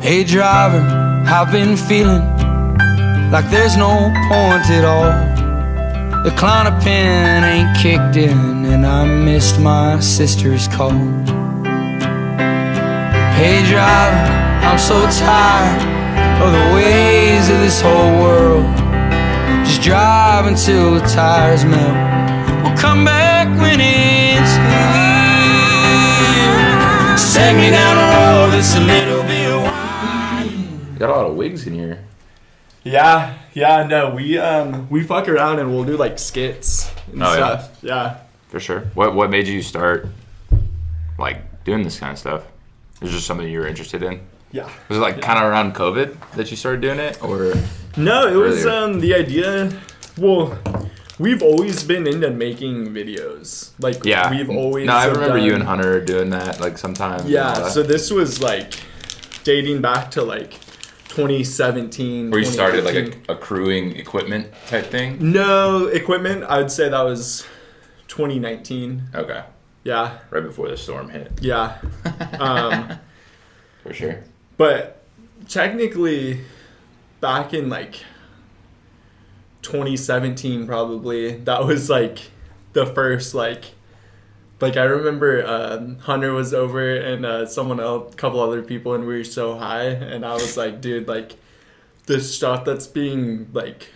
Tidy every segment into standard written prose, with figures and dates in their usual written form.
Hey driver, I've been feeling like there's no point at all. The Klonopin ain't kicked in and I missed my sister's call. Hey driver, I'm so tired of the ways of this whole world. Just drive until the tires melt. We'll come back when it's here. Just take me down the road that's a little bit wide. You got a lot of wigs in here. Yeah, no, we fuck around and we'll do like skits and stuff. Yeah. For sure. What made you start like doing this kind of stuff? Is it just something you were interested in? Yeah. Was it like kind of around COVID that you started doing it, or? No, it was the idea. Well, we've always been into making videos. Like we've always. No, I remember you and Hunter doing that like sometimes. Yeah. So this was like dating back to like 2017. Where you started like a crewing equipment type thing? No, equipment. I would say that was 2019. Okay. Yeah. Right before the storm hit. Yeah. For sure. But technically, back in like 2017, probably, that was like the first like I remember Hunter was over and someone else, a couple other people, and we were so high, and I was like, dude, like this stuff that's being like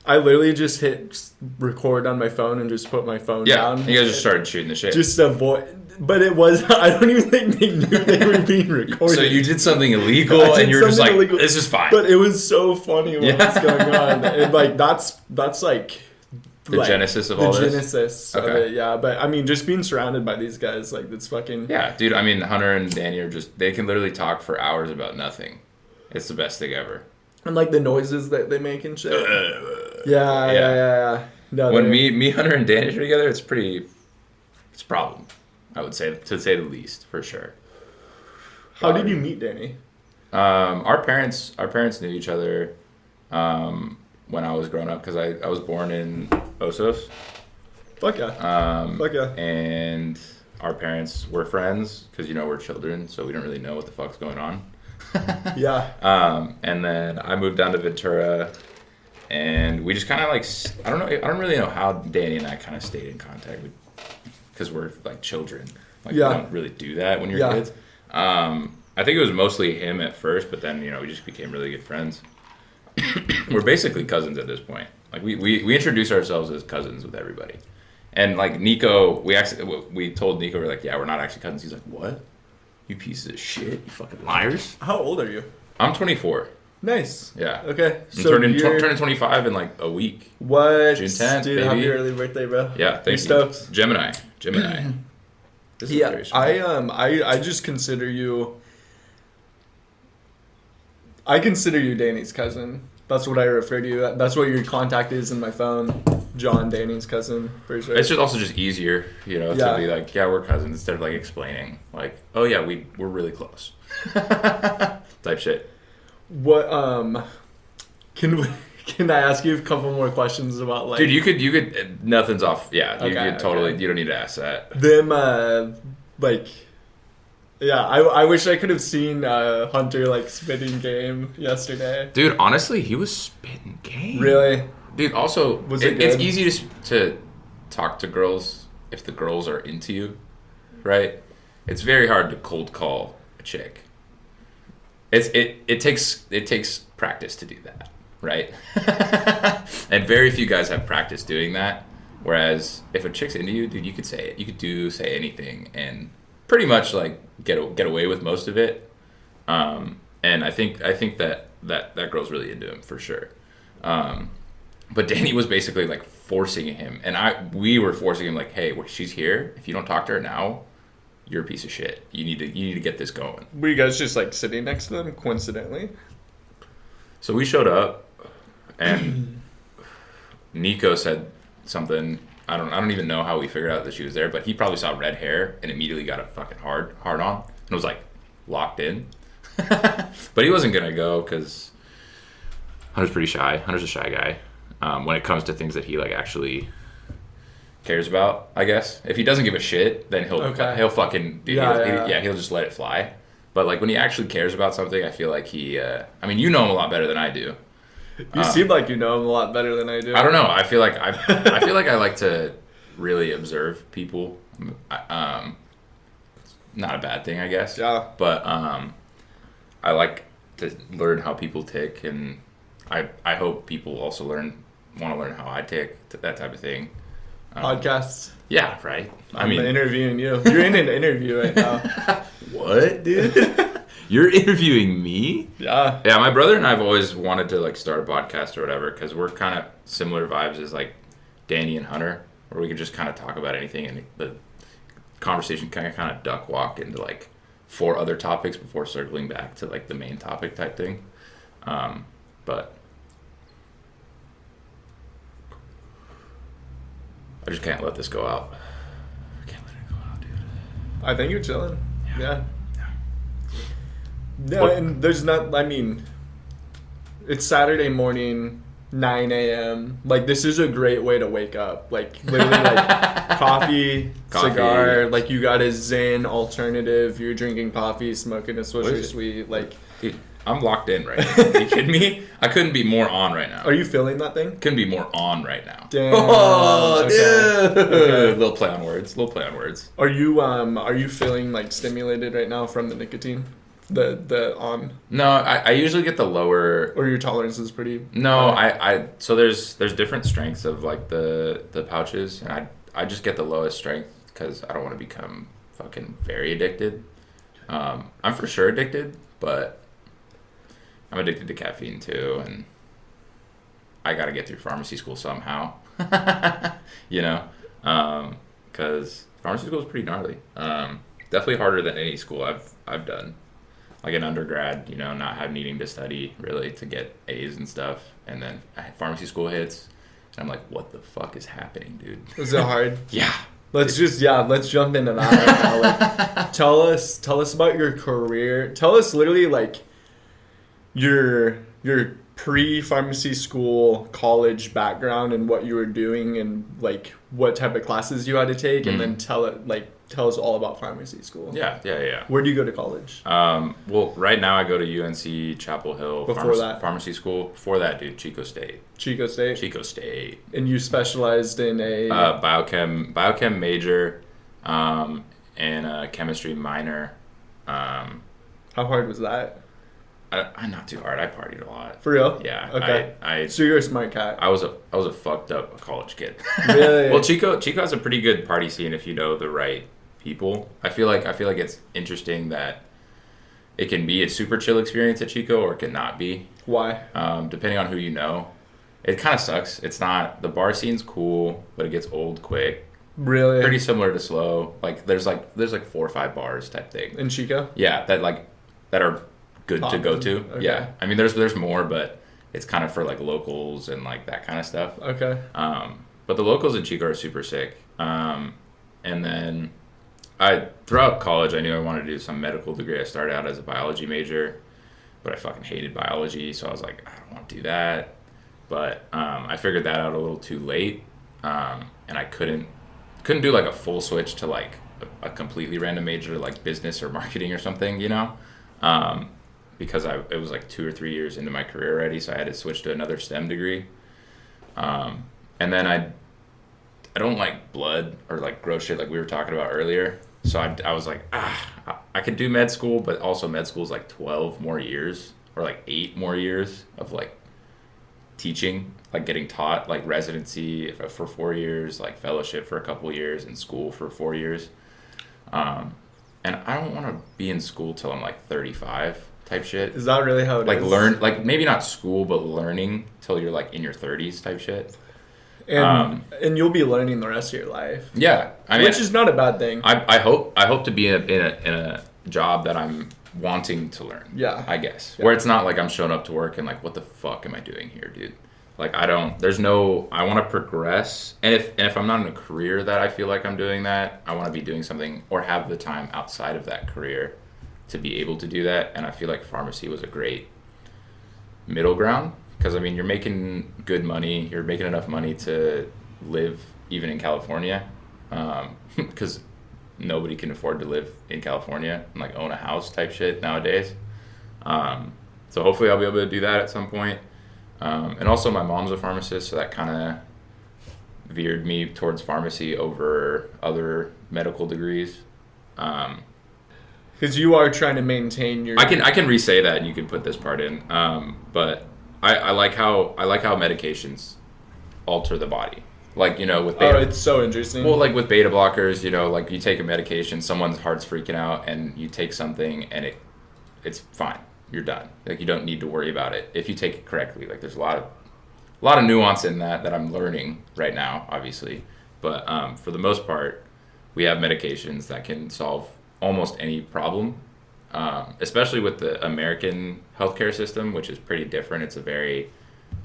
I literally just hit record on my phone and just put my phone down. You guys just started shooting the shit. Just avoid. But it was, I don't even think they knew they were being recorded. So you did something illegal and you were just like, illegal. This is fine. But it was so funny what was going on. And like, that's like... The genesis of all this? The genesis of it, yeah. But I mean, just being surrounded by these guys, like, that's fucking... Yeah, dude, I mean, Hunter and Danny are just, they can literally talk for hours about nothing. It's the best thing ever. And like the noises that they make and shit. Yeah. No, when me, Hunter, and Danny are together, it's a problem. I would say, to say the least, for sure. How did you meet Danny? Our parents knew each other when I was growing up, because I was born in Osos. Fuck yeah. And our parents were friends, because, we're children, so we don't really know what the fuck's going on. Yeah. And then I moved down to Ventura, and we just kind of like, I don't really know how Danny and I kind of stayed in contact with, because we're like children. Like we don't really do that when you're kids. I think it was mostly him at first, but then, we just became really good friends. We're basically cousins at this point. Like we introduce ourselves as cousins with everybody. And like Nico, we told Nico, we're like, yeah, we're not actually cousins. He's like, what? You pieces of shit, you fucking liars. How old are you? I'm 24. Nice. Yeah. Okay. I'm turning 25 in like a week. What? June 10th, dude, baby. Happy early birthday, bro. Yeah, thank you. Gemini. This is very smart. I just consider you... I consider you Danny's cousin. That's what I refer to you. That's what your contact is in my phone. John, Danny's cousin, for sure. It's just also just easier, to be like, yeah, we're cousins, instead of like explaining, like, oh yeah, we're really close, type shit. What can I ask you a couple more questions about like? Dude, you could nothing's off. Yeah, you could totally. Okay. You don't need to ask that. Them yeah, I wish I could have seen Hunter like spitting game yesterday. Dude, honestly, he was spitting game. Really? Dude, also, it's easy to talk to girls if the girls are into you, right? It's very hard to cold call a chick. It takes practice to do that, right? And very few guys have practice doing that. Whereas if a chick's into you, dude, you could say it. You could say anything and pretty much like get away with most of it. And I think that girl's really into him for sure. But Danny was basically like forcing him, and we were forcing him like, hey, she's here. If you don't talk to her now, you're a piece of shit. You need to get this going. Were you guys just like sitting next to them coincidentally? So we showed up, and Nico said something. I don't even know how we figured out that she was there, but he probably saw red hair and immediately got a fucking hard on, and was like locked in. But he wasn't gonna go because Hunter's pretty shy. Hunter's a shy guy. When it comes to things that he like actually cares about, I guess. If he doesn't give a shit, then he'll fucking he'll just let it fly. But like when he actually cares about something, I feel like he. I mean, you know him a lot better than I do. You seem like you know him a lot better than I do. I don't know. I feel like I feel like I like to really observe people. Not a bad thing, I guess. Yeah. But I like to learn how people tick, and I hope people also want to learn how I tick, that type of thing. Podcasts. Yeah, right. I'm interviewing you. You're in an interview right now. What, dude? You're interviewing me? Yeah. Yeah, my brother and I have always wanted to like start a podcast or whatever, because we're kind of similar vibes as like Danny and Hunter, where we could just kind of talk about anything, and the conversation kind of duck walk into like 4 other topics before circling back to like the main topic type thing. But I just can't let this go out. I can't let it go out, dude. I think you're chilling. Yeah. No, What? and there's not, I mean, it's Saturday morning, 9 a.m. Like, this is a great way to wake up. Like, literally, like, coffee, cigar. Like, you got a Zen alternative. You're drinking coffee, smoking a Swisher Sweet. Like, Dude, I'm locked in right now. Are you kidding me? I couldn't be more on right now. are you feeling that thing? Couldn't be more on right now. Damn. Oh, Okay. dude. Okay. Little play on words. Are you feeling, like, stimulated right now from the nicotine? The on? No, I usually get the lower. Or your tolerance is pretty... No, so there's different strengths of like the pouches, and I just get the lowest strength because I don't want to become fucking very addicted. I'm for sure addicted, but I'm addicted to caffeine too, and I got to get through pharmacy school somehow. You know, because pharmacy school is pretty gnarly. Definitely harder than any school I've done. Like an undergrad, you know, not needing to study really to get A's and stuff, and then pharmacy school hits, and I'm like, what the fuck is happening, dude? Is it hard? Yeah. Let's jump into that right now. Like, tell us about your career. Tell us literally like your pre-pharmacy school college background and what you were doing and like what type of classes you had to take, and then tell us all about pharmacy school. Yeah. Where do you go to college? Well, right now I go to UNC Chapel Hill. Before that? Pharmacy school. Before that, dude, Chico State. Chico State. And you specialized in a biochem major, and a chemistry minor. How hard was that? Not too hard. I partied a lot. For real? Yeah. Okay. So you're a smart cat. I was a fucked up college kid. Really? Well, Chico has a pretty good party scene if you know the right people. I feel like it's interesting that it can be a super chill experience at Chico, or it can not be. Why? Depending on who you know. It kind of sucks. It's not, the bar scene's cool, but it gets old quick. Really? Pretty similar to Slow. Like there's 4 or 5 bars type thing. In Chico? Yeah, that are good to go to. Okay. Yeah. I mean there's more, but it's kind of for like locals and like that kind of stuff. Okay. But the locals in Chico are super sick. And then throughout college I knew I wanted to do some medical degree. I started out as a biology major, but I fucking hated biology, so I was like, I don't want to do that. But I figured that out a little too late, and I couldn't do like a full switch to like a completely random major like business or marketing or something, you know, because it was like 2 or 3 years into my career already, so I had to switch to another STEM degree. And then I don't like blood or like gross shit like we were talking about earlier, so I was like, I could do med school, but also med school is like 12 more years or like 8 more years of like teaching, like getting taught, like residency for 4 years, like fellowship for a couple years, and school for 4 years. And I don't want to be in school till I'm like 35 type shit. Is that really how it like is? Learn, like maybe not school, but learning till you're like in your 30s type shit. And you'll be learning the rest of your life. Yeah, I mean, which is not a bad thing. I hope to be in a job that I'm wanting to learn. Yeah, I guess. Yeah. Where it's not like I'm showing up to work and like, what the fuck am I doing here, dude? Like I want to progress, and if I'm not in a career that I feel like I'm doing that, I want to be doing something or have the time outside of that career to be able to do that. And I feel like pharmacy was a great middle ground, because I mean, you're making good money, you're making enough money to live even in California, because nobody can afford to live in California and like own a house type shit nowadays. So hopefully I'll be able to do that at some point. And also my mom's a pharmacist, so that kind of veered me towards pharmacy over other medical degrees. Because you are trying to maintain your... I can re-say that and you can put this part in. But I like how medications alter the body. Like, you know, with beta... Oh, it's so interesting. Well, like with beta blockers, you know, like you take a medication, someone's heart's freaking out, and you take something and it's fine. You're done. Like, you don't need to worry about it if you take it correctly. Like, there's a lot of nuance in that I'm learning right now, obviously. But for the most part, we have medications that can solve almost any problem, especially with the American healthcare system, which is pretty different. It's a very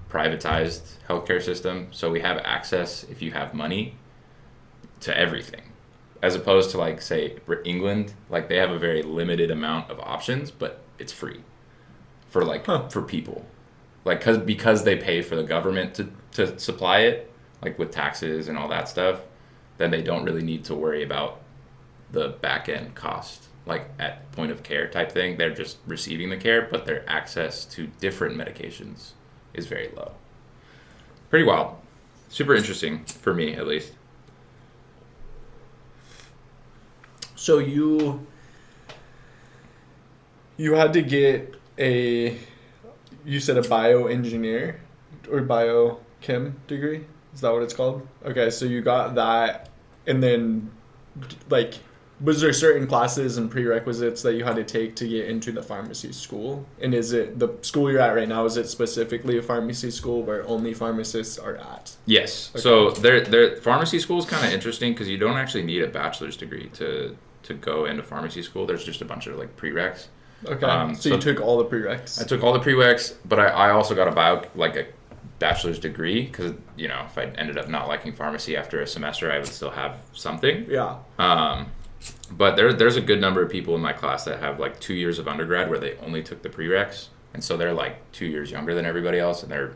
privatized healthcare system. So we have access, if you have money, to everything. As opposed to, like, say, England, like, they have a very limited amount of options, but it's free for, like, for people. Like, because they pay for the government to supply it, like with taxes and all that stuff, then they don't really need to worry about the back end cost, like at point of care type thing. They're just receiving the care, but their access to different medications is very low. Pretty wild. Super interesting for me, at least. So you had to get you said a bioengineer or biochem degree? Is that what it's called? Okay, so you got that, and then, like, was there certain classes and prerequisites that you had to take to get into the pharmacy school? And is it the school you're at right now, is it specifically a pharmacy school where only pharmacists are at? Yes. Okay. So pharmacy school is kind of interesting because you don't actually need a bachelor's degree to go into pharmacy school. There's just a bunch of, like, prereqs. Okay, so you took all the prereqs. I took all the prereqs, but I also got a bachelor's degree because, you know, if I ended up not liking pharmacy after a semester, I would still have something. Yeah. But there's a good number of people in my class that have, like, 2 years of undergrad where they only took the prereqs, and so they're, like, 2 years younger than everybody else, and they're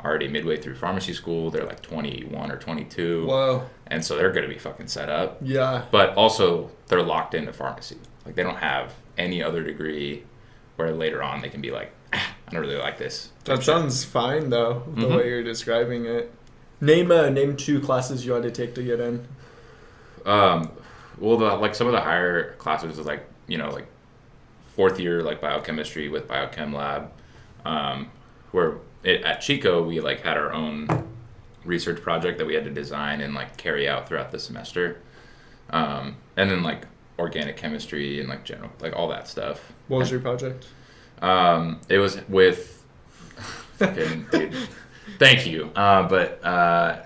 already midway through pharmacy school. They're like 21 or 22. Whoa. And so they're going to be fucking set up. Yeah. But also they're locked into pharmacy. Like, they don't have any other degree where later on they can be like, I don't really like this. That sounds fine, though, the way you're describing it. Name 2 classes you had to take to get in. Well, some of the higher classes is, like, you know, like 4th year, like, biochemistry with biochem lab, where at Chico we, like, had our own research project that we had to design and, like, carry out throughout the semester, and then, like, organic chemistry and, like, general, like, all that stuff. What was your project? It was with fucking dude. Thank you. But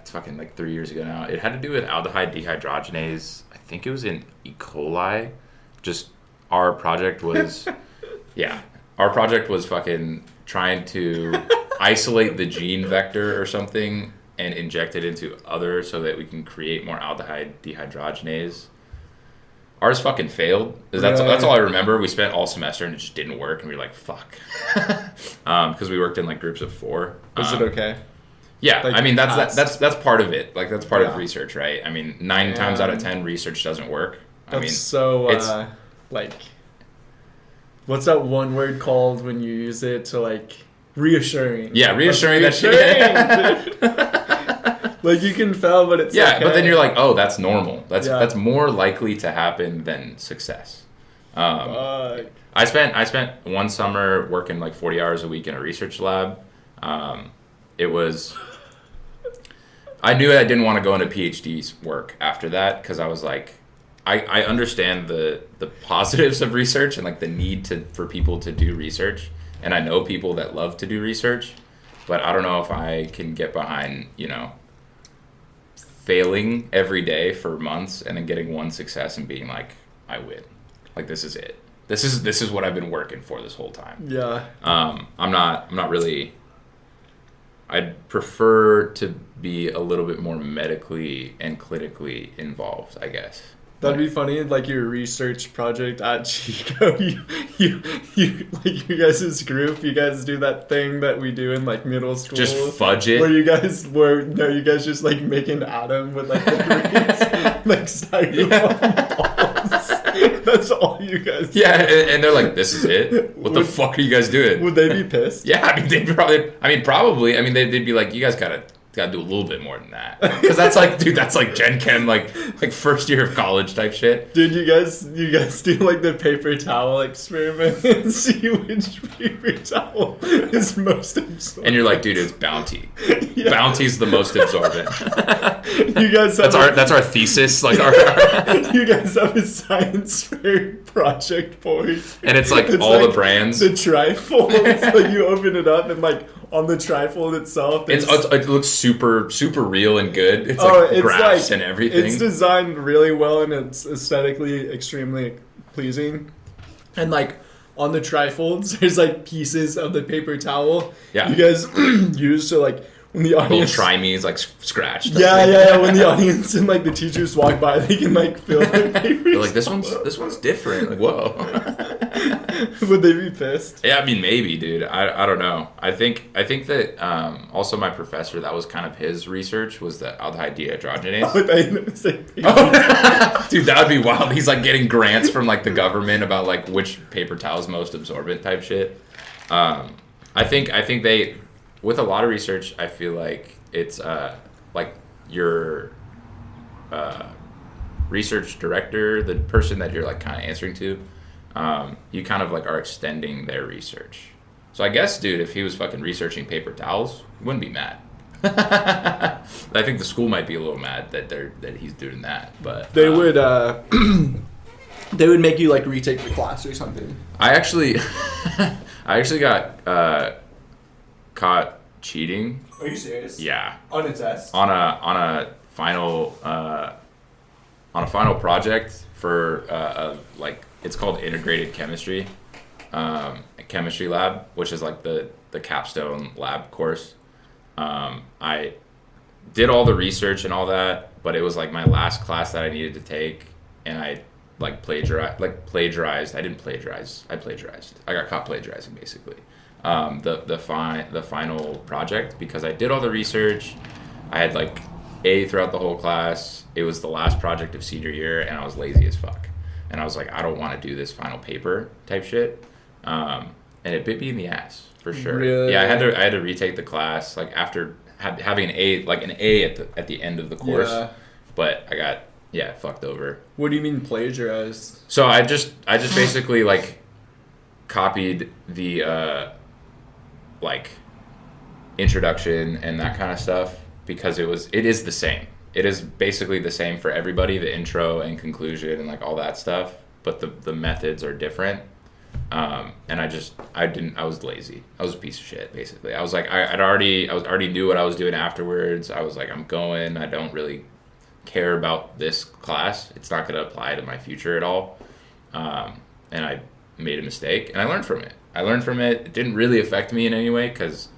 it's fucking, like, 3 years ago now. It had to do with aldehyde dehydrogenase. I think it was in E. coli. Just our project was fucking trying to isolate the gene vector or something and inject it into others so that we can create more aldehyde dehydrogenase. Ours fucking failed. That's all I remember. We spent all semester and it just didn't work, and we were like, fuck. Because we worked in, like, groups of 4. Was it okay? Yeah, like, I mean, that's part of it. Like, that's part of research, right? I mean, 9 times out of 10, research doesn't work. Like, what's that one word called when you use it to, like, reassuring? Yeah, reassuring that shit. Like, you can fail, but it's okay. But then you're like, oh, that's normal. That's more likely to happen than success. I spent one summer working, like, 40 hours a week in a research lab. It was... I knew I didn't want to go into PhD work after that because I was like, I understand the positives of research and, like, the need for people to do research. And I know people that love to do research, but I don't know if I can get behind, you know, failing every day for months and then getting one success and being like, I win. Like, this is it. This is what I've been working for this whole time. Yeah. I'm not really... I'd prefer to be a little bit more medically and clinically involved, I guess. That'd be funny, like, your research project at Chico, you like, you guys' group, you guys do that thing that we do in, like, middle school. Just fudge it. Where you guys just, like, make an atom with, like, like, styrofoam balls. That's all you guys. Yeah, and they're like, "This is it. What the fuck are you guys doing?" Would they be pissed? Yeah, I mean, they'd probably. I mean, they'd be like, "You guys gotta do a little bit more than that," because that's like, dude, that's like Gen Chem, like first year of college type shit. Dude, you guys do like the paper towel experiment and see which paper towel is most absorbent. And you're like, dude, it's Bounty. Yeah. Bounty's the most absorbent. You guys have that's our thesis, like our you guys have a science fair project board, and it's like all like the brands. The trifold, like you open it up and like on the trifold itself, it looks super super real and good. It's graphs and everything. It's designed really well and it's aesthetically extremely pleasing. And like on the trifolds, there's like pieces of the paper towel you guys use to like when the audience little trimies like scratched. Yeah. When the audience and like the teachers walk by, they can like feel the paper. They're like, this one's different. Like, whoa. Would they be pissed? Yeah, I mean, maybe, dude. I don't know. I think that also my professor, that was kind of his research, was the aldehyde dehydrogenase. Dude, that would be wild. He's like getting grants from like the government about like which paper towel is most absorbent type shit. I think they, with a lot of research, I feel like it's like your research director, the person that you're like kind of answering to. You kind of like are extending their research. So I guess, dude, if he was fucking researching paper towels, he wouldn't be mad. I think the school might be a little mad that he's doing that, but they would they would make you like retake the class or something. I actually got caught cheating. Are you serious? Yeah. On a test? On a final project for like, it's called integrated chemistry, a chemistry lab, which is like the capstone lab course. I did all the research and all that, but it was like my last class that I needed to take, and I plagiarized. I didn't plagiarize. I plagiarized. I got caught plagiarizing basically. The final project, because I did all the research. I had like A throughout the whole class. It was the last project of senior year, and I was lazy as fuck. And I was like, I don't want to do this final paper type shit. And it bit me in the ass for sure. Really? Yeah, I had to retake the class like after having an A at the end of the course. Yeah. But I got fucked over. What do you mean plagiarized? So I just basically like copied the like introduction and that kind of stuff, because it is the same. It is basically the same for everybody, the intro and conclusion and like all that stuff, but the methods are different. And I was lazy. I was a piece of shit, basically. I was like, I already knew what I was doing afterwards. I was like, I don't really care about this class. It's not going to apply to my future at all. And I made a mistake, and I learned from it. It didn't really affect me in any way, because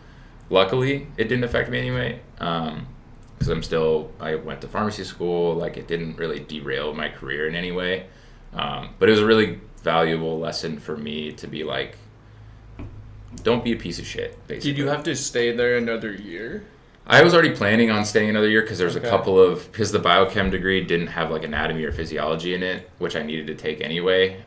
luckily it didn't affect me anyway. Because I went to pharmacy school. Like, it didn't really derail my career in any way. But it was a really valuable lesson for me to be like, don't be a piece of shit, basically. Did you have to stay there another year? I was already planning on staying another year, because there was because the biochem degree didn't have like anatomy or physiology in it, which I needed to take anyway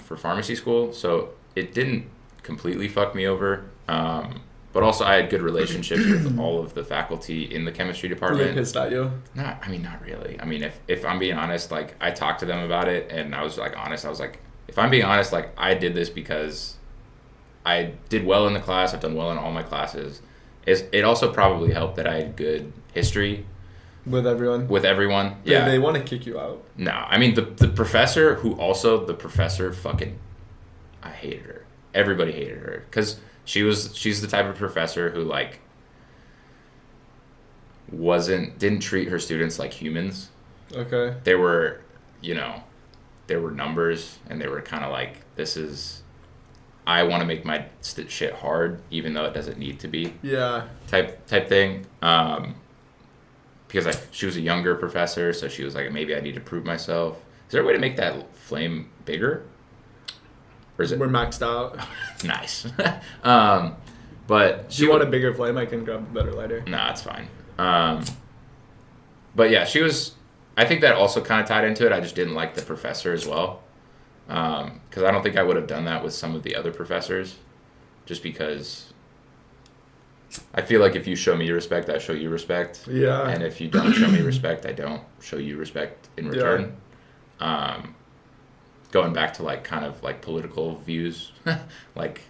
for pharmacy school. So it didn't completely fuck me over. But also I had good relationships with all of the faculty in the chemistry department. Were they pissed at you? Not really. I mean, if I'm being honest, like, I talked to them about it, and I was like honest. I was like, if I'm being honest, like, I did this because I did well in the class. I've done well in all my classes. It also probably helped that I had good history with everyone. Yeah. They want to kick you out. No, I mean the professor fucking, I hated her. Everybody hated her, because she's the type of professor who like didn't treat her students like humans. Okay. They were numbers, and they were kind of like, I want to make my shit hard, even though it doesn't need to be. Yeah. Type thing. Because she was a younger professor, so she was like, maybe I need to prove myself. Is there a way to make that flame bigger? Or is it? We're maxed out. Nice. But do you want a bigger flame? I can grab a better lighter. Nah, it's fine. But yeah, I think that also kind of tied into it. I just didn't like the professor as well. Because I don't think I would have done that with some of the other professors, just because I feel like if you show me respect, I show you respect. Yeah. And if you don't show me respect, I don't show you respect in return. Yeah. Going back to like kind of like political views, like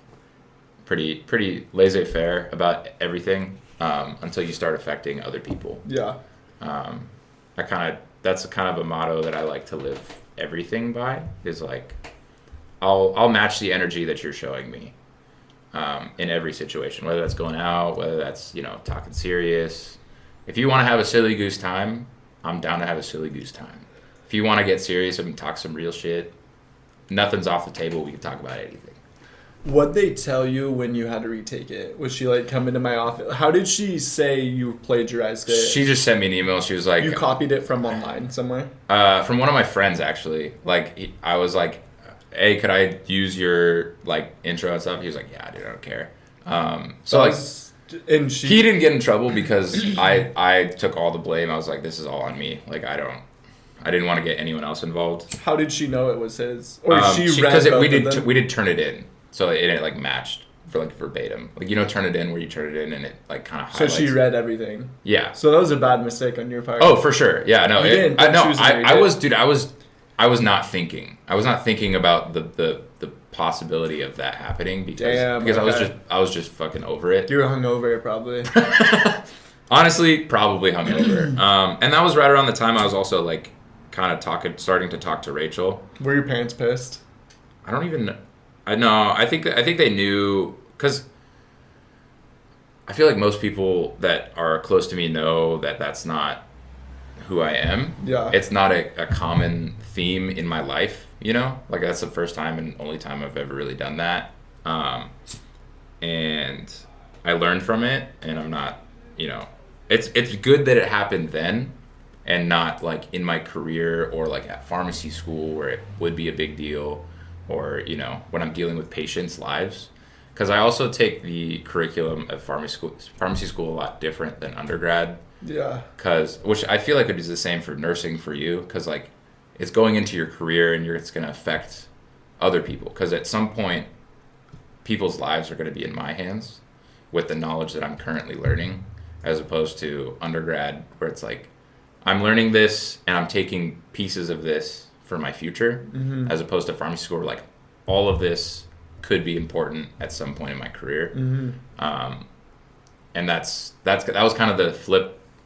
pretty laissez-faire about everything until you start affecting other people. Yeah. That's kind of a motto that I like to live everything by, is like I'll match the energy that you're showing me in every situation, whether that's going out, whether that's, you know, talking serious. If you want to have a silly goose time, I'm down to have a silly goose time. If you want to get serious and talk some real shit, nothing's off the table. We can talk about anything. What'd they tell you when you had to retake it? Was she like, come into my office? How did she say you plagiarized it? She just sent me an email. She was like... You copied it from online somewhere? From one of my friends, actually. Like, I was like, hey, could I use your, like, intro and stuff? He was like, yeah, dude, I don't care. And he didn't get in trouble because I took all the blame. I was like, this is all on me. Like, I didn't want to get anyone else involved. How did she know it was his? Or she read because both we did turn it in. So it like matched for like verbatim. Like, you know, turn it in where you turn it in and it like kind of highlights. So she read everything. Yeah. So that was a bad mistake on your part. Oh, for sure. Yeah, no. I was not thinking. I was not thinking about the possibility of that happening because I was just fucking over it. You were hungover probably. Honestly, probably hungover. And that was right around the time I was also like kind of starting to talk to Rachel. Were your parents pissed? I don't even. I think they knew, because I feel like most people that are close to me know that that's not who I am. Yeah. It's not a common theme in my life, you know? Like, that's the first time and only time I've ever really done that. And I learned from it, and I'm not, you know, it's good that it happened then and not like in my career or like at pharmacy school where it would be a big deal, or, you know, when I'm dealing with patients' lives. Because I also take the curriculum of pharmacy school a lot different than undergrad. Yeah. Which I feel like it is the same for nursing for you, because like it's going into your career and it's going to affect other people. Because at some point, people's lives are going to be in my hands with the knowledge that I'm currently learning, as opposed to undergrad where it's like, I'm learning this and I'm taking pieces of this for my future, as opposed to pharmacy school where like all of this could be important at some point in my career. And that was kind of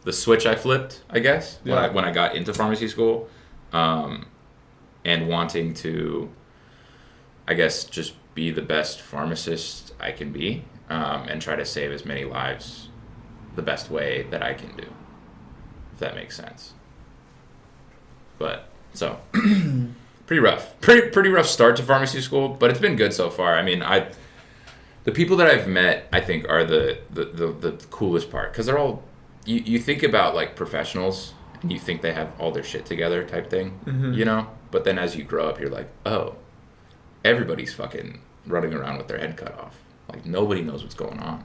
the switch I flipped, I guess, when I got into pharmacy school, and wanting to, I guess, just be the best pharmacist I can be, and try to save as many lives the best way that I can do, if that makes sense. But so pretty rough start to pharmacy school, but it's been good so far. I mean, the people that I've met, I think, are the coolest part, because they're all, you think about like professionals and you think they have all their shit together type thing, you know, but then as you grow up, you're like, oh, everybody's fucking running around with their head cut off. Like, nobody knows what's going on.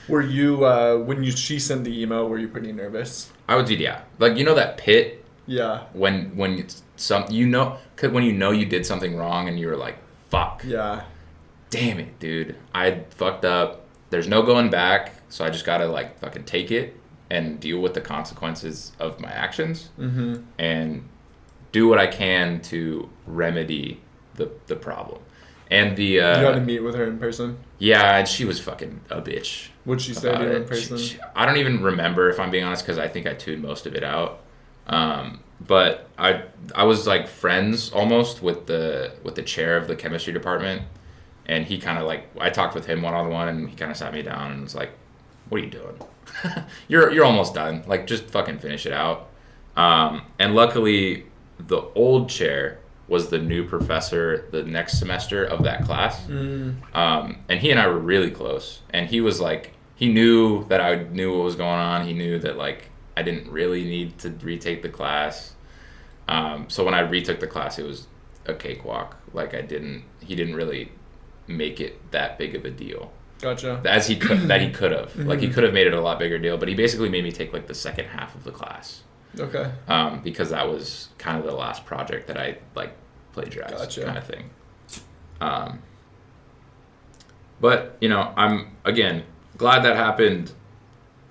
Were you when she sent the email, were you pretty nervous? I would, yeah. Like, you know that pit. Yeah. When it's cause when you know you did something wrong and you were like, fuck. Yeah. Damn it, dude. I fucked up. There's no going back, so I just gotta like fucking take it and deal with the consequences of my actions, and do what I can to remedy the problem. And you got to meet with her in person? Yeah, and she was fucking a bitch. What'd she say to you in person? I don't even remember, if I'm being honest, because I think I tuned most of it out. But I was like friends almost with the chair of the chemistry department, and he kind of like, I talked with him one-on-one, and he kind of sat me down and was like, what are you doing? You're almost done. Like, just fucking finish it out. And luckily the old chair was the new professor the next semester of that class. And he and I were really close, and he was like, he knew that I knew what was going on. He knew that like I didn't really need to retake the class. So when I retook the class, it was a cakewalk. Like, he didn't really make it that big of a deal. Gotcha. As he could have. Like, he could have made it a lot bigger deal, but he basically made me take like the second half of the class. Okay. Because that was kind of the last project that I like plagiarize kind of thing. But, you know, I'm, again, glad that happened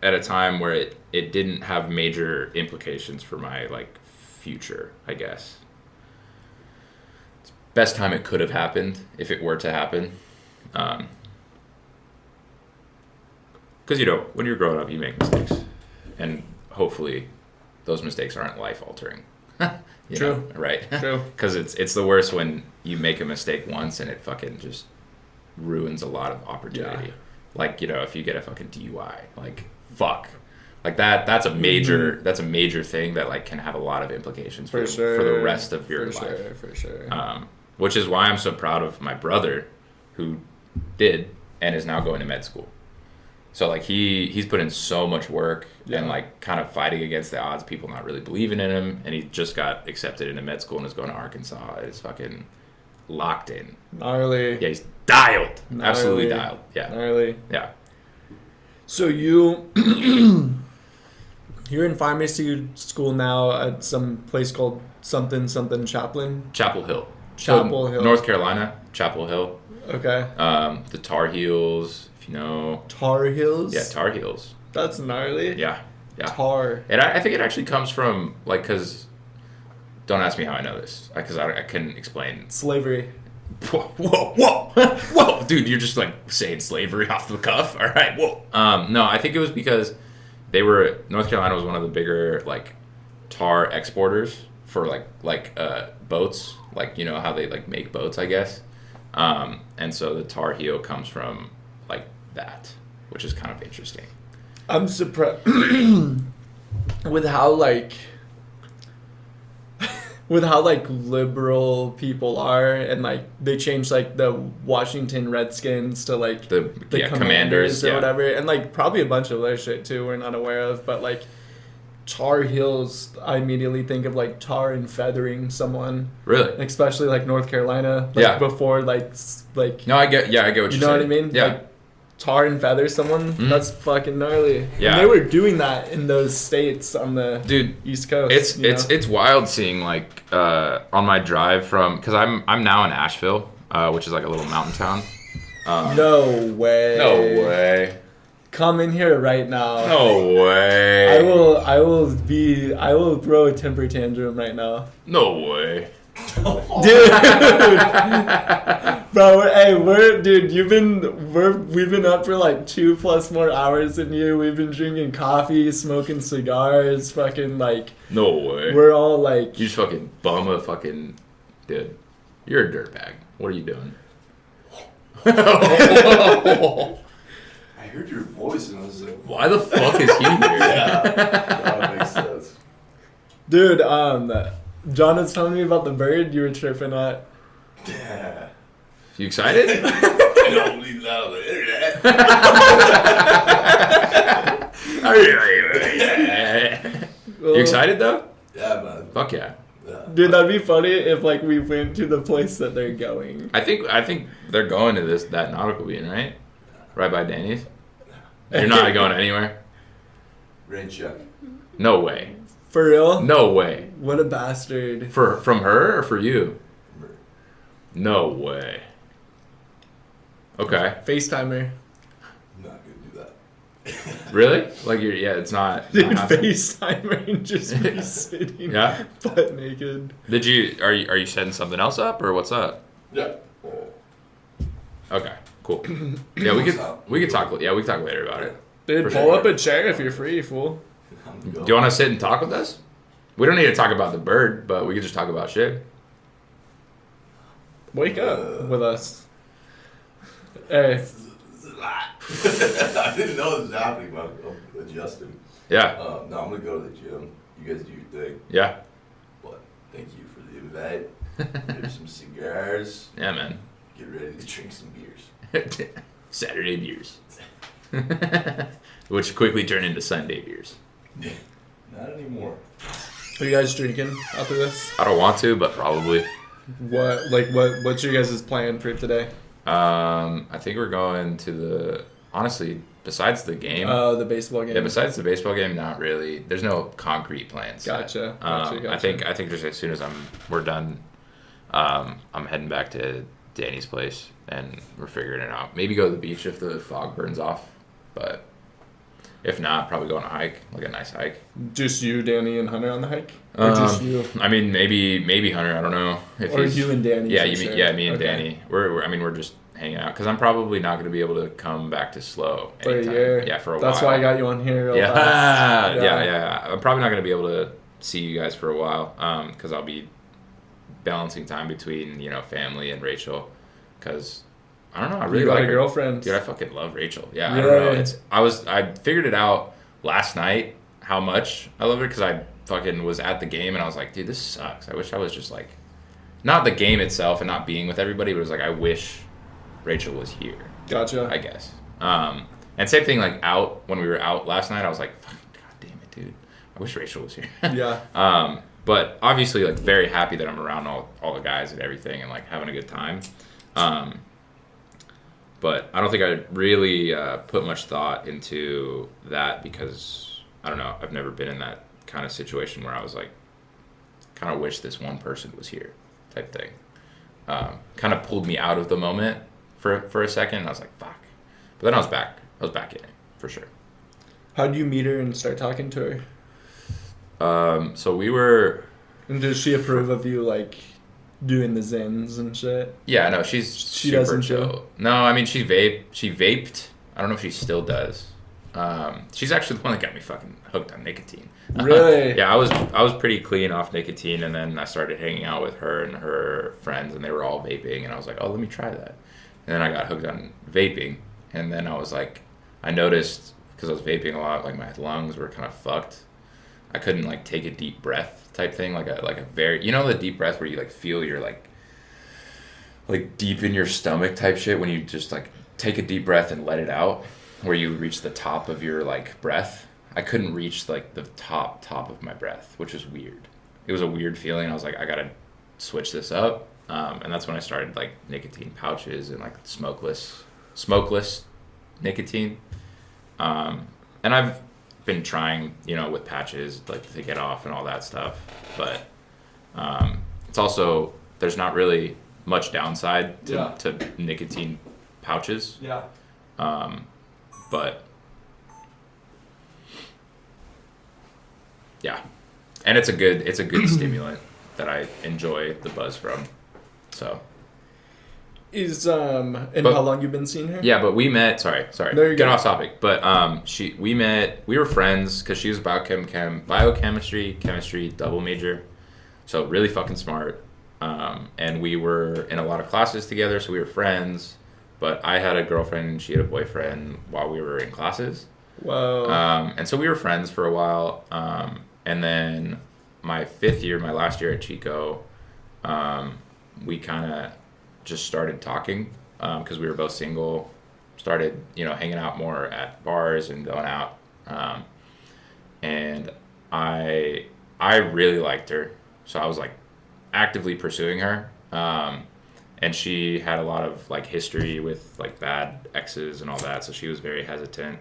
at a time where it didn't have major implications for my, like, future, I guess. It's best time it could have happened, if it were to happen. Because, you know, when you're growing up, you make mistakes. And hopefully those mistakes aren't life-altering. True. Know, right? True. Because it's the worst when you make a mistake once and it fucking just ruins a lot of opportunity. Yeah. Like, you know, if you get a fucking DUI, like, fuck. Like, that's a major that's a major thing that, like, can have a lot of implications for the rest of your life. For sure. Which is why I'm so proud of my brother, who did and is now going to med school. So, like, he's put in so much work and, like, kind of fighting against the odds, people not really believing in him, and he just got accepted into med school and is going to Arkansas. It's fucking locked in. Gnarly. Yeah, he's dialed. Gnarly. Absolutely dialed. Yeah. Gnarly. Yeah. So you're in pharmacy school now at some place called something Chaplain? Chapel Hill. Chapel Hill. North Carolina, Chapel Hill. Okay. The Tar Heels, if you know. Tar Heels? Yeah, Tar Heels. That's gnarly. Yeah. Tar. And I think it actually comes from, like, because, don't ask me how I know this, because I couldn't explain. Slavery. Whoa. Dude, you're just, like, saying slavery off the cuff? All right, whoa. No, I think it was because North Carolina was one of the bigger, like, tar exporters for, like boats. Like, you know how they, like, make boats, I guess. And so the Tar Heel comes from, like, that, which is kind of interesting. I'm surprised with how liberal people are, and, like, they changed, like, the Washington Redskins to, like, the Commanders or whatever, and, like, probably a bunch of other shit too we're not aware of, but, like, Tar Heels, I immediately think of, like, tar and feathering someone. Really? Especially, like, North Carolina. Like, before, like... No, I get what you're saying. You know what I mean? Yeah. Like, tar and feather someone, that's fucking gnarly. Yeah. And they were doing that in those states on the East Coast. It's wild seeing, like, on my drive from... Because I'm now in Asheville, which is, like, a little mountain town. No way. No way. Come in here right now. No way. I will throw a temper tantrum right now. No way. Dude. Bro, hey, we've been up for like 2+ more hours than you. We've been drinking coffee, smoking cigars, fucking, like... No way. We're all like... You just fucking bum a fucking... Dude, you're a dirtbag. What are you doing? I heard your voice and I was like, why the fuck is he here? Yeah, that makes sense. Dude, John was telling me about the bird you were tripping at. Yeah. You excited? I don't believe that on the internet. You excited though? Yeah, man. Fuck yeah. Dude, that'd be funny if, like, we went to the place that they're going. I think they're going to that nautical bean, right? Right by Danny's. You're not going anywhere. Rain check. No way. For real? No way. What a bastard. From her or for you? No way. Okay. FaceTimer. I'm not gonna do that. Really? Like it's not. Dude, FaceTimer and just be sitting butt naked. Are you setting something else up or what's up? Yeah. Okay. Cool. Yeah, we could talk. Yeah, we can talk later about it. Dude, pull up a chair if you're free, fool. Do you want to sit and talk with us? We don't need to talk about the bird, but we could just talk about shit. Wake up with us. Hey. This is a lot. I didn't know this was happening, but I'm adjusting. Yeah. No, I'm gonna go to the gym. You guys do your thing. Yeah. But thank you for the invite. There's some cigars. Yeah, man. Get ready to drink some beers. Saturday beers. Which quickly turn into Sunday beers. Not anymore. Are you guys drinking after this? I don't want to, but probably. What's your guys' plan for today? I think we're going to honestly, besides the game. The baseball game. Yeah, besides the baseball game, not really. There's no concrete plans. Gotcha. I think just as soon as we're done I'm heading back to Danny's place, and we're figuring it out. Maybe go to the beach if the fog burns off, but if not, probably go on a hike, like a nice hike. Just you, Danny, and Hunter on the hike, or just you? I mean, maybe Hunter. I don't know if or you and Danny. Yeah, me and Danny. We're just hanging out because I'm probably not going to be able to come back to Slow for anytime. a year. Yeah, for a That's while. why I got you on here. Yeah. I'm probably not going to be able to see you guys for a while because I'll be balancing time between family and Rachel because I don't know, I really like a her. girlfriend. Dude, I fucking love Rachel. Yeah, really? I don't know. I figured it out last night how much I love her because I fucking was at the game and I was like, dude, this sucks. I wish I was just like, not the game itself and not being with everybody, but it was like I wish Rachel was here. Gotcha. I guess. And same thing like out when we were out last night. I was like, fuck, god damn it, dude. I wish Rachel was here. Yeah. But obviously like very happy that I'm around all the guys and everything and like having a good time. But I don't think I really put much thought into that because I don't know. I've never been in that kind of situation where I was like, kind of wish this one person was here, type thing. Kind of pulled me out of the moment for a second. And I was like, fuck. But then I was back. I was back in it for sure. How did you meet her and start talking to her? So we were. And does she approve of you like doing the Zens and shit? Yeah, no, she super chill. Too? No, I mean she vaped. I don't know if she still does. She's actually the one that got me fucking hooked on nicotine. Really? Yeah, I was pretty clean off nicotine, and then I started hanging out with her and her friends, and they were all vaping, and I was like, oh, let me try that. And then I got hooked on vaping, and then I was like, I noticed because I was vaping a lot, like my lungs were kind of fucked. I couldn't like take a deep breath type thing, like a very, the deep breath where you like feel your like deep in your stomach type shit when you just like take a deep breath and let it out, where you reach the top of your like breath. I couldn't reach like the top of my breath, which was weird. It was a weird feeling. I was like, I gotta switch this up, and that's when I started like nicotine pouches and like smokeless nicotine, and I've been trying, with patches like to get off and all that stuff, but it's also there's not really much downside to nicotine pouches. Yeah. But yeah, and it's a good stimulant that I enjoy the buzz from. So how long you been seeing her? Yeah, but we met. Sorry, get off topic. But we met. We were friends because she was biochemistry, chemistry double major, so really fucking smart. And we were in a lot of classes together, so we were friends. But I had a girlfriend and she had a boyfriend while we were in classes. Whoa. And so we were friends for a while. And then my last year at Chico, we kind of just started talking because we were both single. Started, hanging out more at bars and going out. And I really liked her. So I was like actively pursuing her. And she had a lot of like history with like bad exes and all that, so she was very hesitant.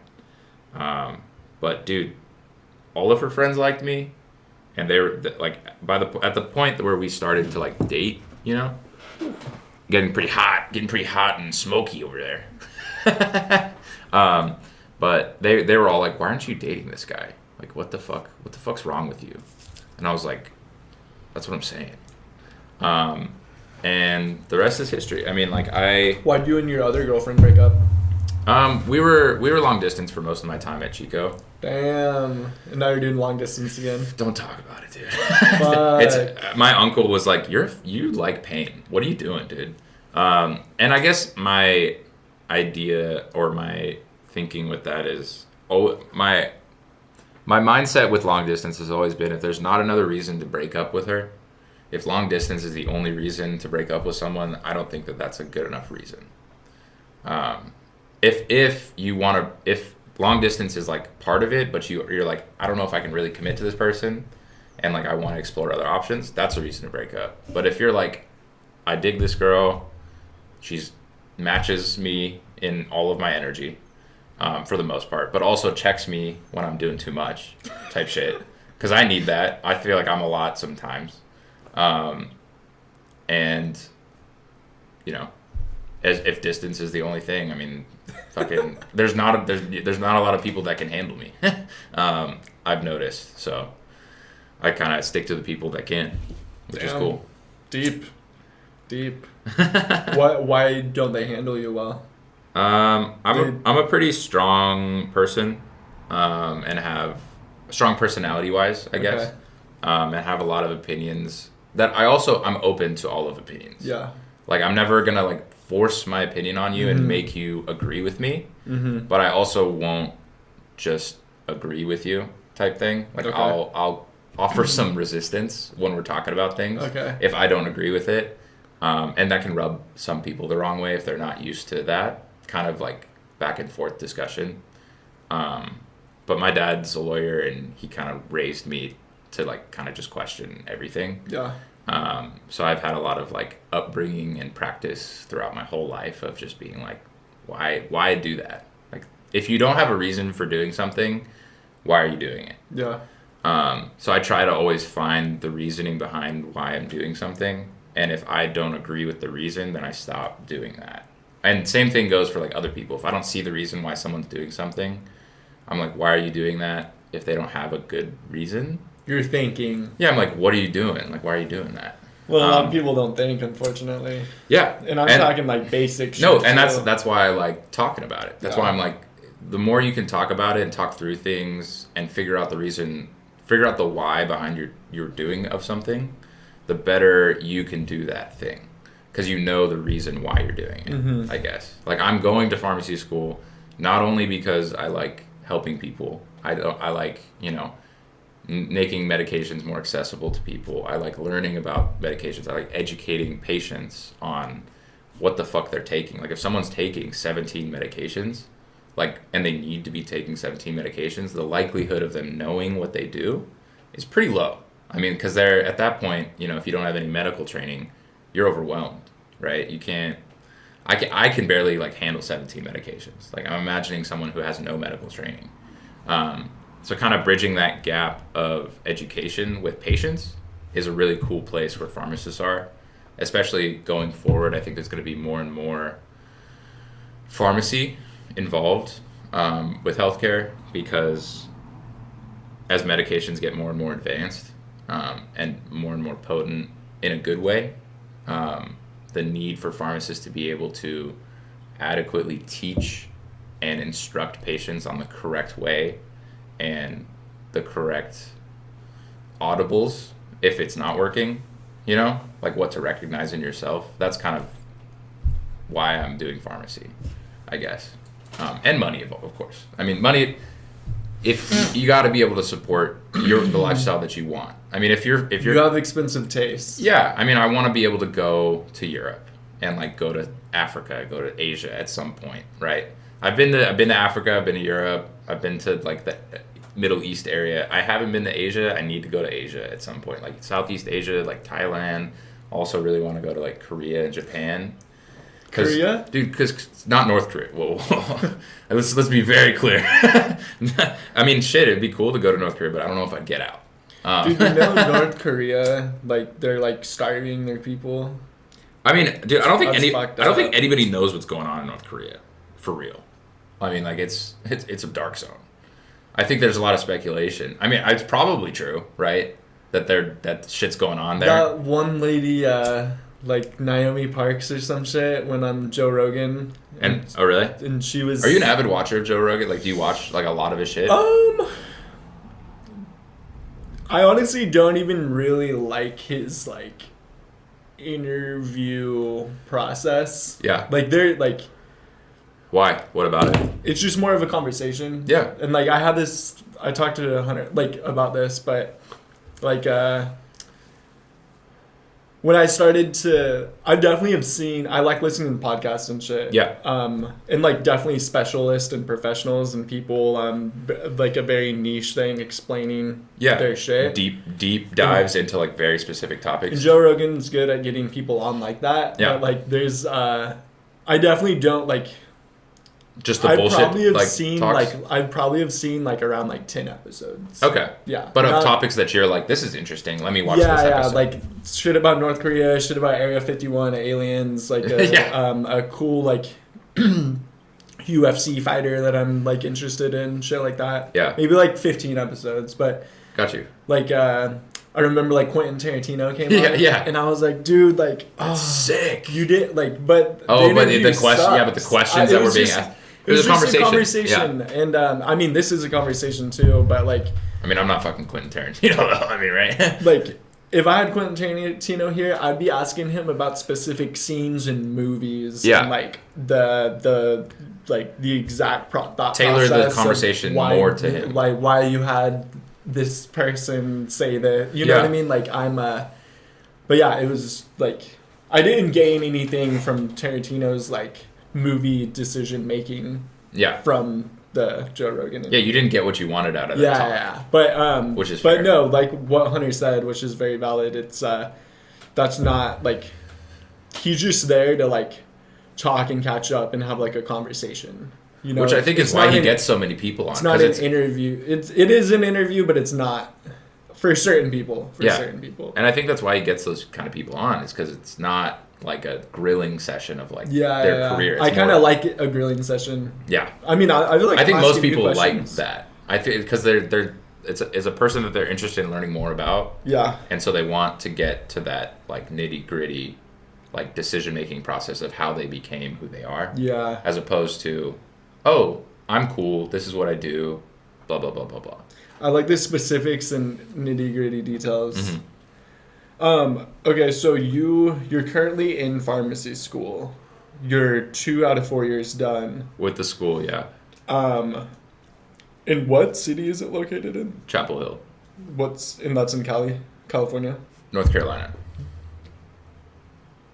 But dude, all of her friends liked me, and they were like at the point where we started to like date, getting pretty hot and smoky over there. But they were all like, why aren't you dating this guy? Like, what the fuck's wrong with you? And I was like, that's what I'm saying. And the rest is history. I mean, like Why'd you and your other girlfriend break up? We were long distance for most of my time at Chico. Damn. And now you're doing long distance again. Don't talk about it, dude. It's my uncle was like, you like pain. What are you doing, dude? And I guess my idea or my thinking with that is, my mindset with long distance has always been, if there's not another reason to break up with her, if long distance is the only reason to break up with someone, I don't think that that's a good enough reason. If long distance is like part of it, but you're like, I don't know if I can really commit to this person, and like I want to explore other options, that's a reason to break up. But if you're like, I dig this girl, she's matches me in all of my energy, for the most part, but also checks me when I'm doing too much, type shit, because I need that. I feel like I'm a lot sometimes. And, you know, as if distance is the only thing, I mean, fucking, there's not a lot of people that can handle me. I've noticed. So I kind of stick to the people that can, which is cool. Deep. Why don't they handle you well? I'm a pretty strong person, and have strong personality wise, I guess. And have a lot of opinions that I'm open to all of opinions. Yeah. Like, I'm never gonna like force my opinion on you and make you agree with me, but I also won't just agree with you type thing. Like, I'll offer some resistance when we're talking about things. If I don't agree with it, and that can rub some people the wrong way if they're not used to that kind of like back and forth discussion. But my dad's a lawyer, and he kind of raised me to like kind of just question everything. Yeah. So I've had a lot of like upbringing and practice throughout my whole life of just being like, why do that? Like, if you don't have a reason for doing something, why are you doing it? Yeah. So I try to always find the reasoning behind why I'm doing something. And if I don't agree with the reason, then I stop doing that. And same thing goes for like other people. If I don't see the reason why someone's doing something, I'm like, why are you doing that? If they don't have a good reason. You're thinking. Yeah, I'm like, what are you doing? Like, why are you doing that? Well, a lot of people don't think, unfortunately. Yeah. And I'm talking like basic shit. No, and that's why I like talking about it. That's why I'm like, the more you can talk about it and talk through things and figure out the reason, figure out the why behind your doing of something, the better you can do that thing. Because you know the reason why you're doing it, I guess. Like, I'm going to pharmacy school not only because I like helping people. I like, you know, making medications more accessible to people. I like learning about medications. I like educating patients on what the fuck they're taking. Like, if someone's taking 17 medications, like, and they need to be taking 17 medications, the likelihood of them knowing what they do is pretty low. I mean, because they're at that point, you know, if you don't have any medical training, you're overwhelmed, right? You can't. I can barely like handle 17 medications. Like, I'm imagining someone who has no medical training. So kind of bridging that gap of education with patients is a really cool place where pharmacists are, especially going forward. I think there's going to be more and more pharmacy involved with healthcare, because as medications get more and more advanced and more potent in a good way, the need for pharmacists to be able to adequately teach and instruct patients on the correct way and the correct audibles if it's not working, you know, like what to recognize in yourself. That's kind of why I'm doing pharmacy, I guess. And money, of course. I mean, money, if you got to be able to support the lifestyle that you want. I mean, if you're you have expensive tastes. Yeah, I mean, I want to be able to go to Europe and like go to Africa, go to Asia at some point, right? I've been to Africa, I've been to Europe, I've been to like the Middle East area. I haven't been to Asia. I need to go to Asia at some point, like Southeast Asia, like Thailand. Also really want to go to like Korea and Japan. Korea? Dude, because not North Korea. Whoa. Let's be very clear. I mean, shit, it'd be cool to go to North Korea, but I don't know if I'd get out. Dude, you know North Korea, like, they're like starving their people. I mean, dude, I don't think anybody knows what's going on in North Korea, for real. I mean, like, it's a dark zone. I think there's a lot of speculation. I mean, it's probably true, right? That shit's going on there. That one lady, like Naomi Parks or some shit, went on Joe Rogan. And oh, really? And she was. Are you an avid watcher of Joe Rogan? Like, do you watch like a lot of his shit? I honestly don't even really like his like interview process. Yeah. Like, they're like. Why? What about it? It's just more of a conversation. Yeah. And like, I talked to Hunter like about this, but like when I started to, I definitely have seen, I like listening to podcasts and shit. Yeah. And like definitely specialists and professionals and people like a very niche thing explaining their shit. Deep dives into like very specific topics. And Joe Rogan's good at getting people on like that. Yeah. But like there's, I definitely don't like, Just the bullshit. I'd probably have seen around 10 episodes. Okay. Yeah. But of topics that you're like, this is interesting. Let me watch this episode. Yeah, shit about North Korea, shit about Area 51, aliens, a cool UFC fighter that I'm interested in, shit like that. Yeah. Maybe 15 episodes, but got you. I remember Quentin Tarantino came on. Yeah. And I was like, dude, that's sick. You did but the question, but the questions that were being asked. It was a conversation. Yeah. And this is a conversation too, but I'm not fucking Quentin Tarantino though. Right? If I had Quentin Tarantino here, I'd be asking him about specific scenes in movies. Yeah. And the exact thought tailor process the conversation more to him. Why you had this person say that, you know what I mean? But yeah, it was I didn't gain anything from Tarantino's movie decision making. Yeah. From the Joe Rogan. Yeah, you didn't get what you wanted out of that talk. Yeah. But which is fair. No, what Hunter said, which is very valid. It's that's not he's just there to talk and catch up and have a conversation. You know, which I think is why he gets so many people on. It's not an interview. It is an interview, but it's not for certain people. Certain people. And I think that's why he gets those kind of people on. Is because it's not a grilling session of their career. It's I kind of like a grilling session. Yeah. I mean, I feel I think most people like that. I think because it's a person that they're interested in learning more about. Yeah. And so they want to get to that nitty gritty, decision making process of how they became who they are. Yeah. As opposed to, oh, I'm cool. This is what I do. Blah blah blah blah blah. I like the specifics and nitty gritty details. Mm-hmm. Okay, so you're currently in pharmacy school. You're 2 out of 4 years done. With the school, yeah. In what city is it located in? Chapel Hill. That's in California? North Carolina.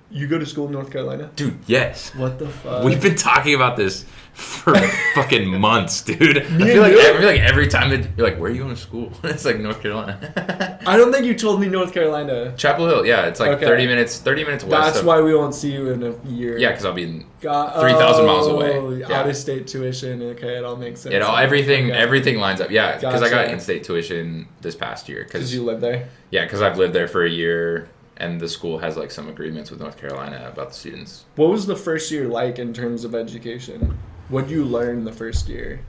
You go to school in North Carolina? Dude, yes. What the fuck? We've been talking about this for fucking months, dude. I feel like every time that you're like, where are you going to school? It's North Carolina. I don't think you told me North Carolina. Chapel Hill, yeah. It's 30 minutes west. That's why we won't see you in a year. Yeah, because I'll be 3,000 miles away. Yeah. Out of state tuition. Okay, it all makes sense. Everything lines up. Yeah, because I got in-state tuition this past year. Because you live there? Yeah, because I've lived there for a year. And the school has some agreements with North Carolina about the students. What was the first year like in terms of education? What did you learn the first year?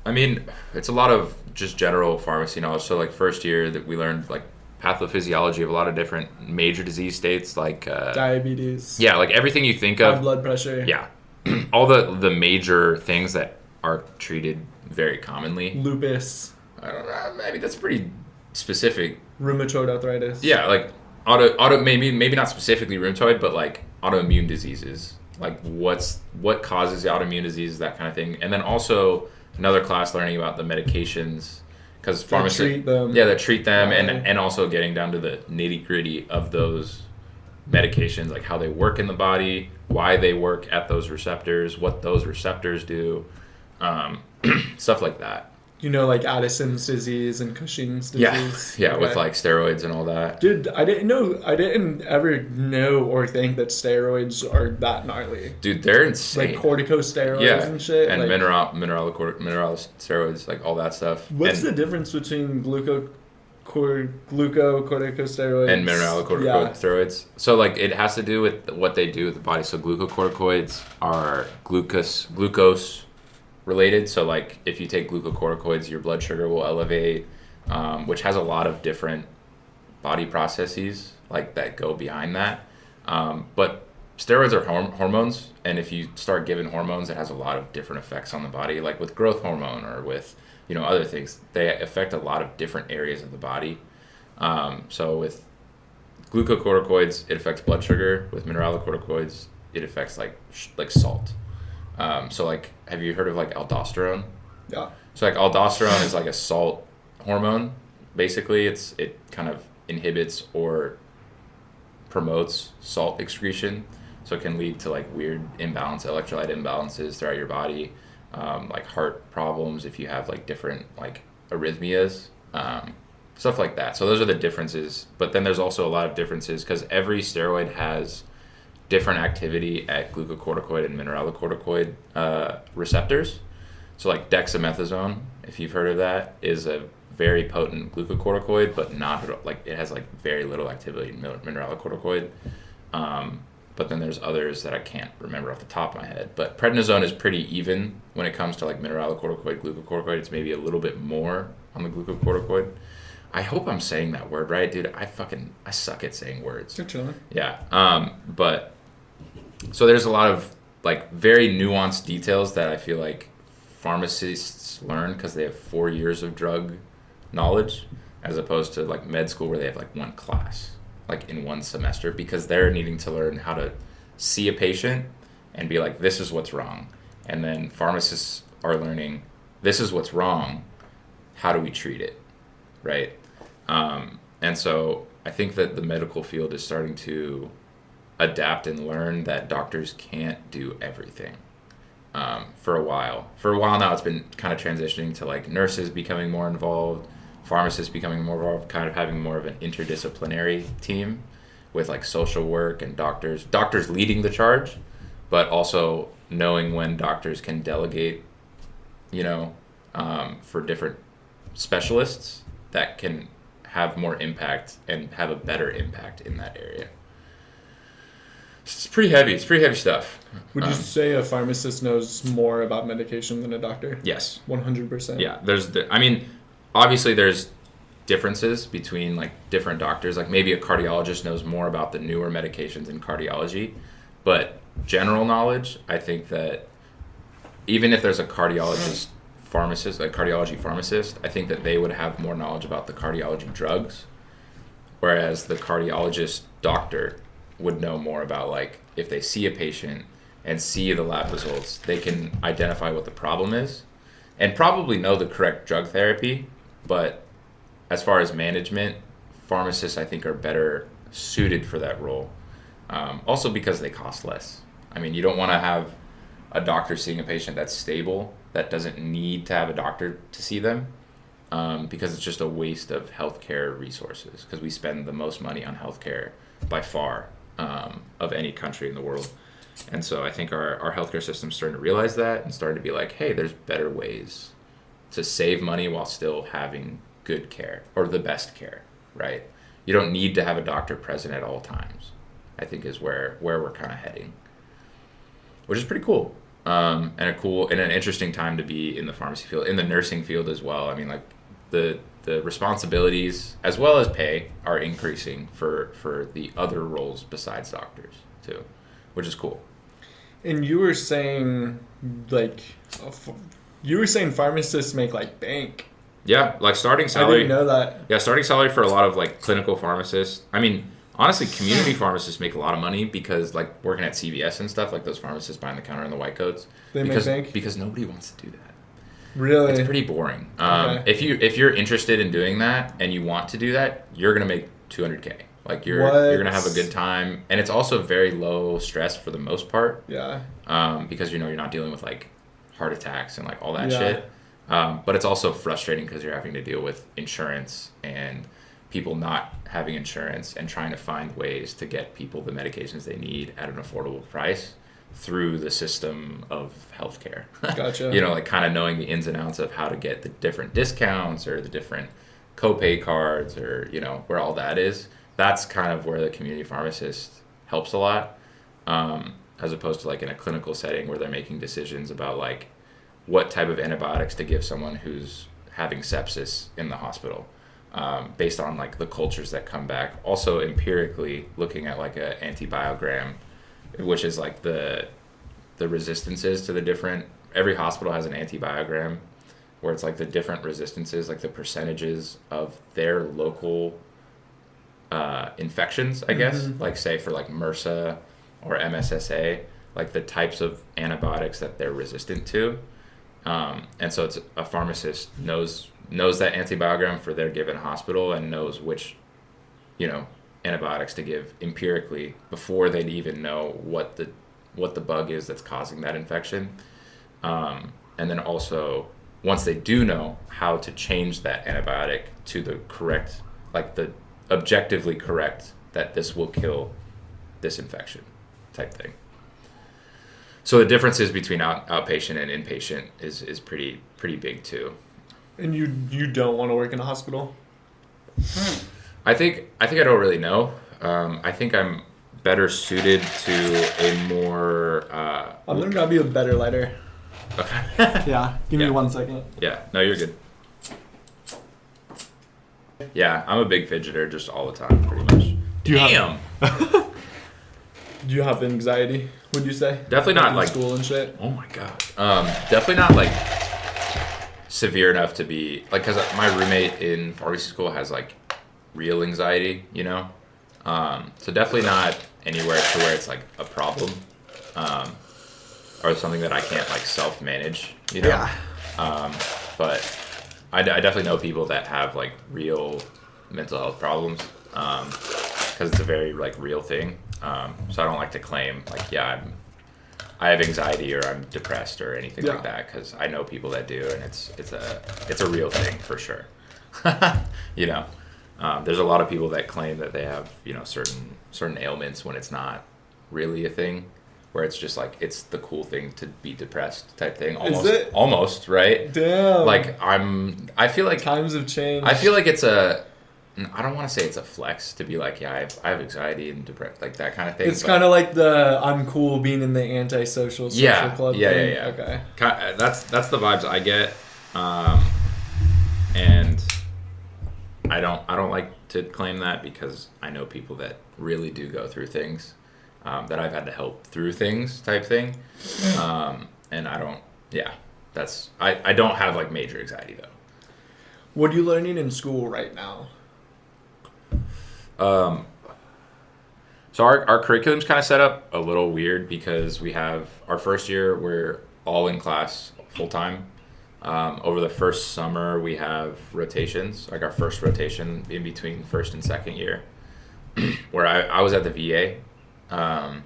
It's a lot of just general pharmacy knowledge. So first year that we learned pathophysiology of a lot of different major disease states diabetes. Yeah, everything you think of. High blood pressure. Yeah. All the major things that are treated very commonly. Lupus. I don't know. Maybe that's pretty specific. Rheumatoid arthritis. Yeah, auto maybe not specifically rheumatoid, but autoimmune diseases. What causes the autoimmune disease, that kind of thing. And then also another class learning about the medications, because pharmacists treat them. Yeah, that treat them, and also getting down to the nitty gritty of those medications, how they work in the body, why they work at those receptors, what those receptors do, stuff like that. Addison's disease and Cushing's disease. Yeah, okay. With steroids and all that. Dude, I didn't ever know or think that steroids are that gnarly. Dude, they're insane. Corticosteroids and shit. And mineral steroids, all that stuff. What's the difference between glucocorticosteroids and mineralocorticosteroids? Yeah. So it has to do with what they do with the body. So glucocorticoids are glucose related. So if you take glucocorticoids, your blood sugar will elevate, which has a lot of different body processes that go behind that. But steroids are hormones, and if you start giving hormones, it has a lot of different effects on the body, with growth hormone or with other things. They affect a lot of different areas of the body. So with glucocorticoids, it affects blood sugar. With mineralocorticoids, it affects salt. So have you heard of aldosterone? Yeah. So aldosterone is a salt hormone. Basically, it kind of inhibits or promotes salt excretion. So it can lead to weird electrolyte imbalances throughout your body, heart problems if you have different arrhythmias, stuff like that. So those are the differences. But then there's also a lot of differences because every steroid has different activity at glucocorticoid and mineralocorticoid receptors. So like dexamethasone, if you've heard of that, is a very potent glucocorticoid, but not like it has like very little activity in mineralocorticoid. But then there's others that I can't remember off the top of my head. But prednisone is pretty even when it comes to like mineralocorticoid, glucocorticoid. It's maybe a little bit more on the glucocorticoid. I hope I'm saying that word right, dude. I suck at saying words. You're chilling. Yeah. But so there's a lot of like very nuanced details that I feel like pharmacists learn because they have 4 years of drug knowledge, as opposed to like med school where they have like one class, like in one semester, because they're needing to learn how to see a patient and be like, this is what's wrong. And then pharmacists are learning, this is what's wrong. How do we treat it? Right. And so I think that the medical field is starting to adapt and learn that doctors can't do everything. For a while now, it's been kind of transitioning to like nurses becoming more involved, pharmacists becoming more involved, kind of having more of an interdisciplinary team with like social work and doctors leading the charge, but also knowing when doctors can delegate, for different specialists that can have more impact and have a better impact in that area. It's pretty heavy stuff. Would you say a pharmacist knows more about medication than a doctor? Yes. 100%. Yeah, obviously there's differences between like different doctors. Like maybe a cardiologist knows more about the newer medications in cardiology, but general knowledge, I think that even if there's a cardiologist pharmacist, a cardiology pharmacist, I think that they would have more knowledge about the cardiology drugs, whereas the cardiologist doctor would know more about like if they see a patient and see the lab results, they can identify what the problem is and probably know the correct drug therapy. But as far as management, pharmacists I think are better suited for that role. Also because they cost less. I mean, you don't want to have a doctor seeing a patient that's stable, that doesn't need to have a doctor to see them, because it's just a waste of healthcare resources, because we spend the most money on healthcare by far of any country in the world. And so I think our healthcare system's starting to realize that and starting to be like, hey, there's better ways to save money while still having good care, or the best care, right? You don't need to have a doctor present at all times, I think is where we're kind of heading, which is pretty cool. And an interesting time to be in the pharmacy field, in the nursing field as well. I mean, like the responsibilities as well as pay are increasing for the other roles besides doctors too, which is cool. And you were saying pharmacists make like bank. Yeah, like starting salary. I didn't know that. Yeah, starting salary for a lot of like clinical pharmacists. I mean, honestly, community pharmacists make a lot of money because like working at CVS and stuff, like those pharmacists behind the counter in the white coats. They make bank? Because nobody wants to do that. Really? It's pretty boring. Okay. If you're interested in doing that and you want to do that, you're gonna make $200K. Like you're gonna have a good time, and it's also very low stress for the most part. Yeah. Because you're not dealing with like heart attacks and like all that shit. But it's also frustrating because you're having to deal with insurance and people not having insurance and trying to find ways to get people the medications they need at an affordable price through the system of healthcare. Gotcha. Like kind of knowing the ins and outs of how to get the different discounts or the different copay cards or, where all that is. That's kind of where the community pharmacist helps a lot, as opposed to like in a clinical setting where they're making decisions about like what type of antibiotics to give someone who's having sepsis in the hospital, based on like the cultures that come back. Also empirically looking at like a antibiogram, which is like the resistances to the different, every hospital has an antibiogram where it's like the different resistances, like the percentages of their local infections, I guess, like say for like MRSA or MSSA, like the types of antibiotics that they're resistant to. And so it's a pharmacist knows that antibiogram for their given hospital and knows which, antibiotics to give empirically before they'd even know what the bug is that's causing that infection. And then also once they do know how to change that antibiotic to the correct, like the objectively correct, that this will kill this infection type thing. So the differences between outpatient and inpatient is pretty big too. And you don't want to work in a hospital? I think I don't really know. I think I'm better suited to a more. I'm gonna grab you a better lighter. Okay. Yeah, give me 1 second. Yeah, no, you're good. Yeah, I'm a big fidgeter just all the time, pretty much. Do you have anxiety, would you say? Definitely not like school and shit. Oh my god. Definitely not like severe enough to be like, because my roommate in pharmacy school has like real anxiety, you know. So definitely not anywhere to where it's like a problem, or something that I can't like self-manage, you know. Yeah. But I definitely know people that have like real mental health problems, because it's a very like real thing. So I don't like to claim like, yeah, I have anxiety or I'm depressed or anything like that, because I know people that do, and it's a real thing for sure. You know, there's a lot of people that claim that they have, you know, certain ailments when it's not really a thing, where it's just like it's the cool thing to be depressed type thing. Almost, is it? Almost, right? Damn. Like I feel like times have changed. I feel like it's a. I don't want to say it's a flex to be like, yeah, I have anxiety and depression, like that kind of thing. It's kind of like the I'm cool being in the antisocial social club thing. Yeah. Okay. That's the vibes I get, and I don't like to claim that, because I know people that really do go through things, that I've had to help through things type thing, and I don't. Yeah, I don't have like major anxiety though. What are you learning in school right now? So our curriculum's kind of set up a little weird, because we have our first year, we're all in class full time. Over the first summer, we have rotations, like our first rotation in between first and second year, where I was at the VA, and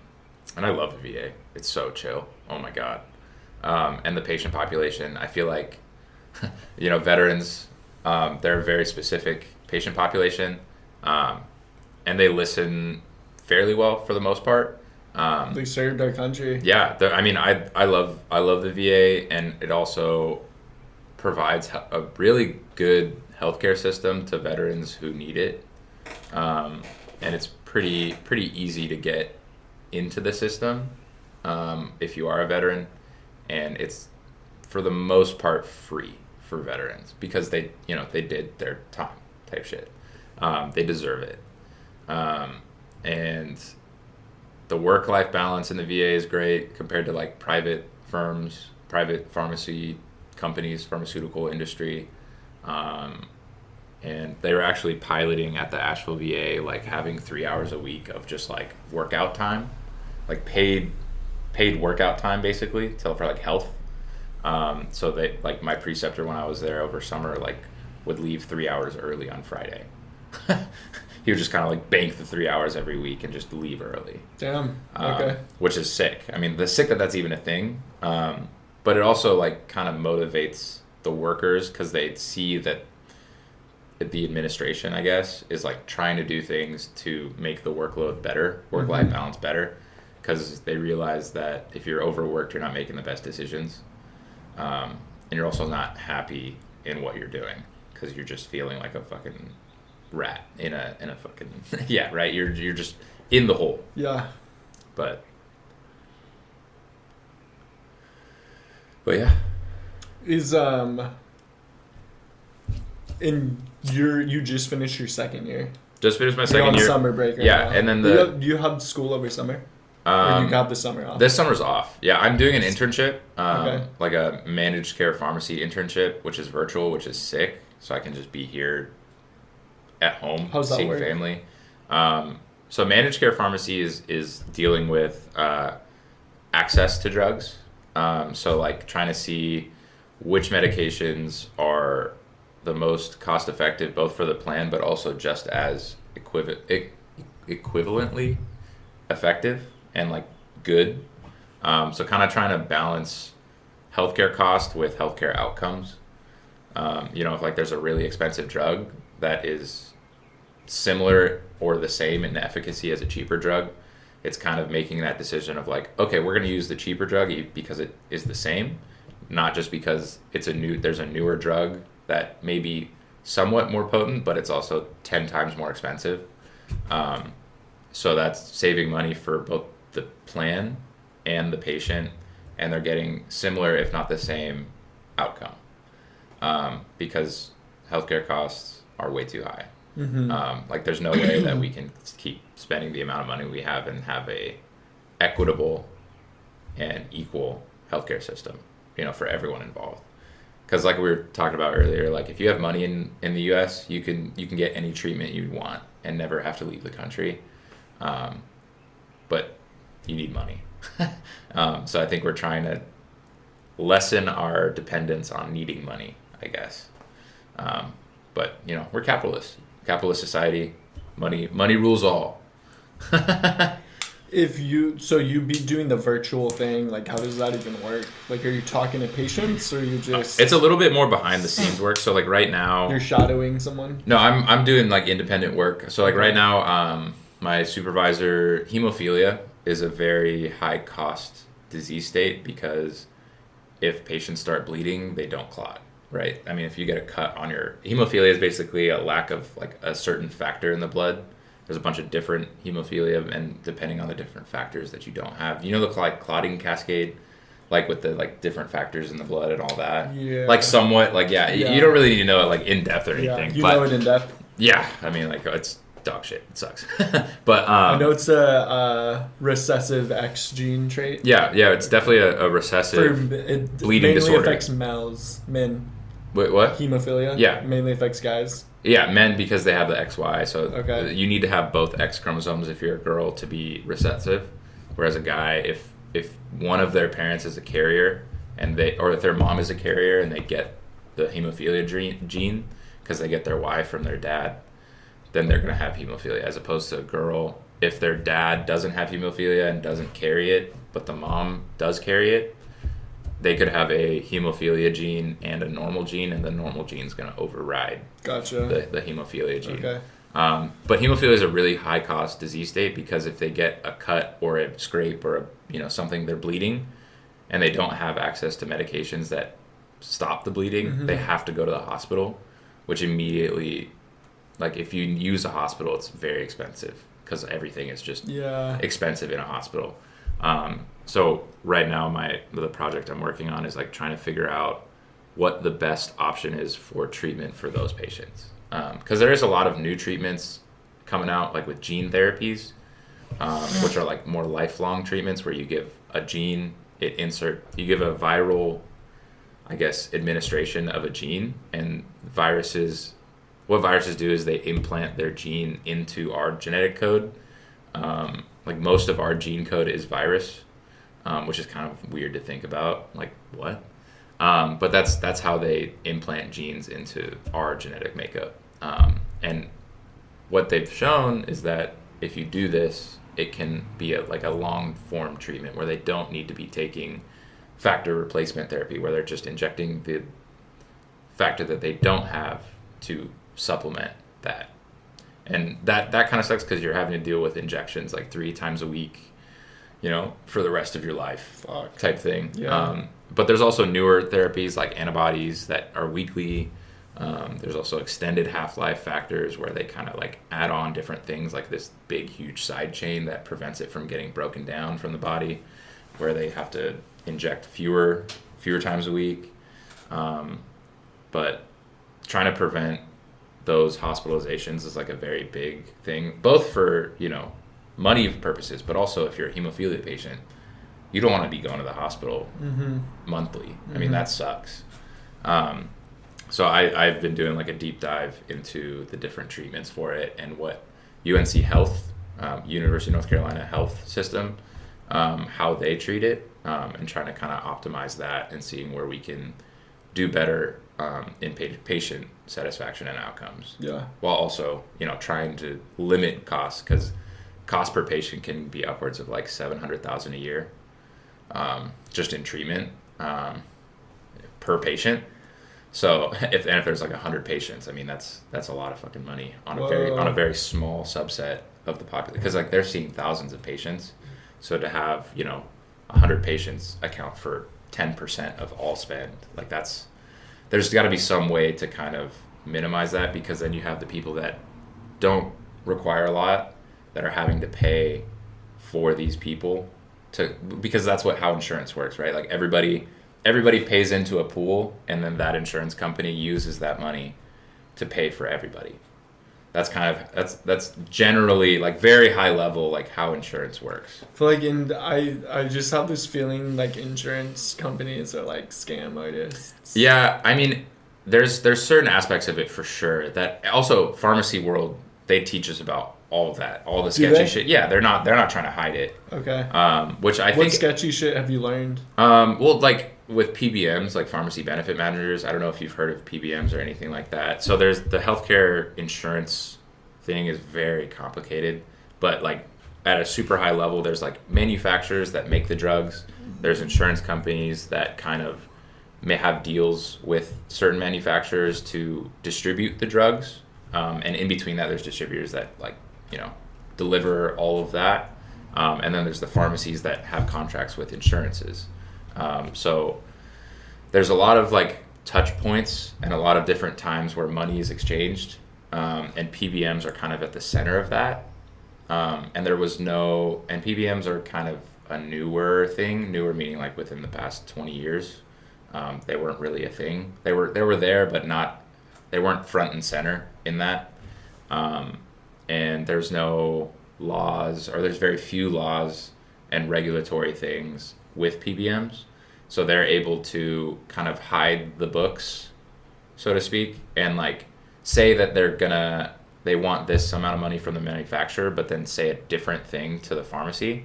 I love the VA. It's so chill. Oh my God. And the patient population, I feel like, you know, veterans, they're a very specific patient population. And they listen fairly well for the most part. They served our country. Yeah, I mean, I love the VA, and it also provides a really good healthcare system to veterans who need it. And it's pretty easy to get into the system, if you are a veteran, and it's for the most part free for veterans, because they did their time type shit. They deserve it. And the work-life balance in the VA is great compared to like private firms, private pharmacy companies, pharmaceutical industry. And they were actually piloting at the Asheville VA, like having 3 hours a week of just like workout time, like paid workout time basically for like health. So they, like my preceptor when I was there over summer, like would leave 3 hours early on Friday. He would just kind of like bank the 3 hours every week and just leave early. Damn. Okay. Which is sick. I mean, the sick that's even a thing. But it also like kind of motivates the workers, because they see that the administration, I guess, is like trying to do things to make the workload better, work-life balance better, because they realize that if you're overworked, you're not making the best decisions, and you're also not happy in what you're doing, because you're just feeling like a fucking rat in a fucking yeah, right, you're just in the hole. Yeah. But yeah. Is you just finished your second year? Just finished my second year. Summer break right yeah, now. and then do you have school over summer? Or you got the summer off? This summer's off. Yeah, I'm doing an internship, Okay. like a managed care pharmacy internship, which is virtual, which is sick. So I can just be here at home, How's that seeing work? family. So managed care pharmacy is dealing with access to drugs. So like trying to see which medications are the most cost effective, both for the plan, but also just as equivalently effective and like good. So kind of trying to balance healthcare cost with healthcare outcomes. If like there's a really expensive drug that is similar or the same in efficacy as a cheaper drug, it's kind of making that decision of like, okay, we're going to use the cheaper drug because it is the same, not just because there's a newer drug that may be somewhat more potent, but it's also 10 times more expensive. So that's saving money for both the plan and the patient, and they're getting similar, if not the same, outcome. Because healthcare costs are way too high. Like there's no way that we can keep spending the amount of money we have and have a equitable and equal healthcare system, for everyone involved. Because like we were talking about earlier, like if you have money in the U.S., you can get any treatment you want and never have to leave the country. But you need money. So I think we're trying to lessen our dependence on needing money, I guess. But we're capitalist society. Money rules all. You'd be doing the virtual thing, like how does that even work? Like, are you talking to patients, or you just... It's a little bit more behind the scenes work. So like right now... You're shadowing someone? No, I'm doing like independent work. So like right now, my supervisor, hemophilia is a very high cost disease state because if patients start bleeding, they don't clot, right? I mean, if you get a cut on your... Hemophilia is basically a lack of like a certain factor in the blood. There's a bunch of different hemophilia, and depending on the different factors that you don't have, the like clotting cascade, like with the like different factors in the blood and all that. Yeah. Like somewhat, like you don't really need to know it like in depth or anything. You know it in depth. Yeah, I mean like it's dog shit. It sucks. But I know it's a recessive X gene trait. Yeah, it's definitely a recessive bleeding disorder. Mainly affects men. Wait, what? Hemophilia. Yeah, mainly affects guys. Yeah, men because they have the XY, so you need to have both X chromosomes if you're a girl to be recessive, whereas a guy, if one of their parents is a carrier or if their mom is a carrier and they get the hemophilia gene because they get their Y from their dad, then they're gonna have hemophilia. As opposed to a girl, if their dad doesn't have hemophilia and doesn't carry it, but the mom does carry it, they could have a hemophilia gene and a normal gene, and the normal gene is going to override the hemophilia gene. Okay. But hemophilia is a really high cost disease state because if they get a cut or a scrape or something, they're bleeding, and they don't have access to medications that stop the bleeding, they have to go to the hospital, which immediately, like if you use a hospital, it's very expensive because everything is just expensive in a hospital. So right now the project I'm working on is like trying to figure out what the best option is for treatment for those patients. Because there is a lot of new treatments coming out, like with gene therapies, which are like more lifelong treatments where you give a gene, you give a viral, I guess, administration of a gene, and what viruses do is they implant their gene into our genetic code. Like most of our gene code is virus, which is kind of weird to think about. Like what? But that's how they implant genes into our genetic makeup. And what they've shown is that if you do this, it can be a long form treatment where they don't need to be taking factor replacement therapy, where they're just injecting the factor that they don't have to supplement that. And that kind of sucks because you're having to deal with injections like 3 times a week, for the rest of your life. Type thing. Yeah. But there's also newer therapies like antibodies that are weekly. There's also extended half-life factors where they kind of like add on different things like this big, huge side chain that prevents it from getting broken down from the body, where they have to inject fewer times a week. But trying to prevent those hospitalizations is like a very big thing, both for money purposes, but also if you're a hemophilia patient, you don't want to be going to the hospital monthly. I mean, that sucks. So I've been doing like a deep dive into the different treatments for it and what UNC Health, University of North Carolina Health System, how they treat it, and trying to kind of optimize that and seeing where we can do better in patient satisfaction and outcomes. Yeah. While also, trying to limit costs, because cost per patient can be upwards of like $700,000 a year, just in treatment per patient. So if there's like 100 patients, I mean that's a lot of fucking money on a very small subset of the population, because like they're seeing thousands of patients, so to have 100 patients account for 10% of all spend, like there's got to be some way to kind of minimize that, because then you have the people that don't require a lot that are having to pay for these people because that's how insurance works, right? Like everybody pays into a pool, and then that insurance company uses that money to pay for everybody. That's that's generally like very high level, like how insurance works. I feel like I just have this feeling like insurance companies are like scam artists. Yeah, I mean, there's certain aspects of it for sure. That also pharmacy world, they teach us about all of that, all the sketchy shit. Yeah, they're not trying to hide it. Okay. Which I think. What sketchy shit have you learned? Well, like with PBMs, like pharmacy benefit managers. I don't know if you've heard of PBMs or anything like that. So there's the healthcare insurance thing is very complicated, but like at a super high level, there's like manufacturers that make the drugs. There's insurance companies that kind of may have deals with certain manufacturers to distribute the drugs. And in between that, there's distributors that deliver all of that. And then there's the pharmacies that have contracts with insurances. So there's a lot of like touch points and a lot of different times where money is exchanged. And PBMs are kind of at the center of that. And PBMs are kind of a newer thing, newer meaning like within the past 20 years. They weren't really a thing. They were there, but they weren't front and center in that. And there's no laws, or there's very few laws and regulatory things with PBMs. So they're able to kind of hide the books, so to speak, and like say that they want this amount of money from the manufacturer, but then say a different thing to the pharmacy,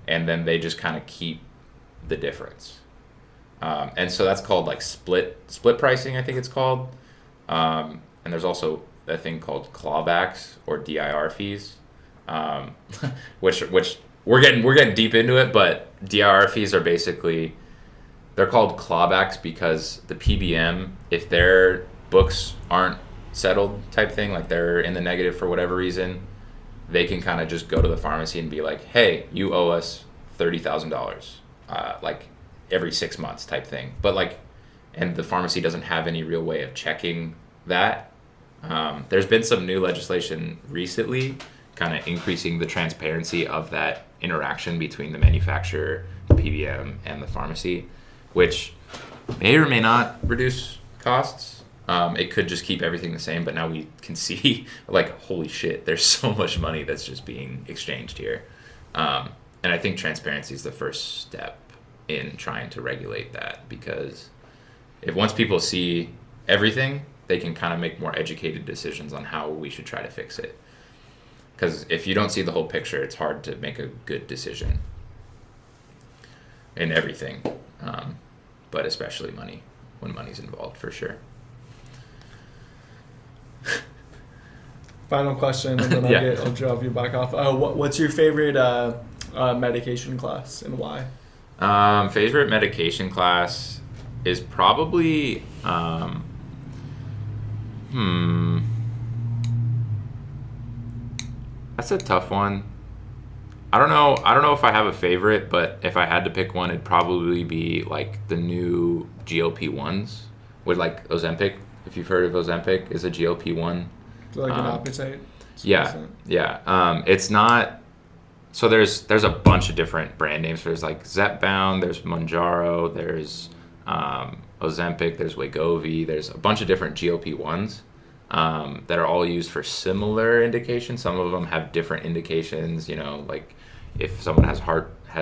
and then they just kind of keep the difference. And so that's called like split pricing, I think it's called. And there's also a thing called clawbacks or DIR fees, which we're getting deep into it, but DIR fees are basically, they're called clawbacks because the PBM, if their books aren't settled type thing, like they're in the negative for whatever reason, they can kind of just go to the pharmacy and be like, hey, you owe us $30,000 like every 6 months type thing. But like, and the pharmacy doesn't have any real way of checking that. There's been some new legislation recently kind of increasing the transparency of that interaction between the manufacturer, the PBM, and the pharmacy, which may or may not reduce costs. It could just keep everything the same, but now we can see like, holy shit, there's so much money that's just being exchanged here. And I think transparency is the first step in trying to regulate that, because if once people see everything, they can kind of make more educated decisions on how we should try to fix it. Because if you don't see the whole picture, it's hard to make a good decision in everything, but especially money, when money's involved, for sure. Final question, and then I'll drop you back off. What's your favorite medication class, and why? Favorite medication class is probably that's a tough one. I don't know if I have a favorite, but if I had to pick one, it'd probably be like the new GLP-1s with like Ozempic. If you've heard of Ozempic, is a GLP-1. Like an appetite. Yeah. It's not. So there's a bunch of different brand names. There's like Zepbound, there's Mounjaro, there's Ozempic, there's Wegovy. There's a bunch of different GLP-1s that are all used for similar indications. Some of them have different indications. Like if someone has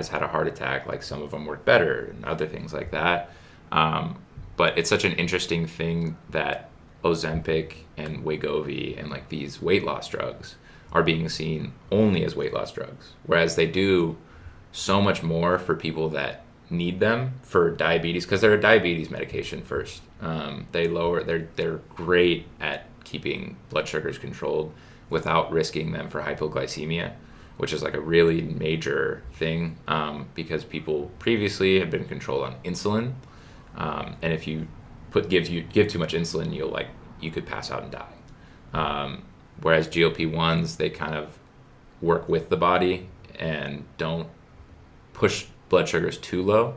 had a heart attack, like some of them work better and other things like that. But it's such an interesting thing that Ozempic and Wegovy and like these weight loss drugs are being seen only as weight loss drugs, whereas they do so much more for people that need them for diabetes, because they're a diabetes medication first. They're great at keeping blood sugars controlled without risking them for hypoglycemia, which is like a really major thing, because people previously have been controlled on insulin, and if you give too much insulin, you could pass out and die. Whereas GLP-1s, they kind of work with the body and don't push blood sugars too low,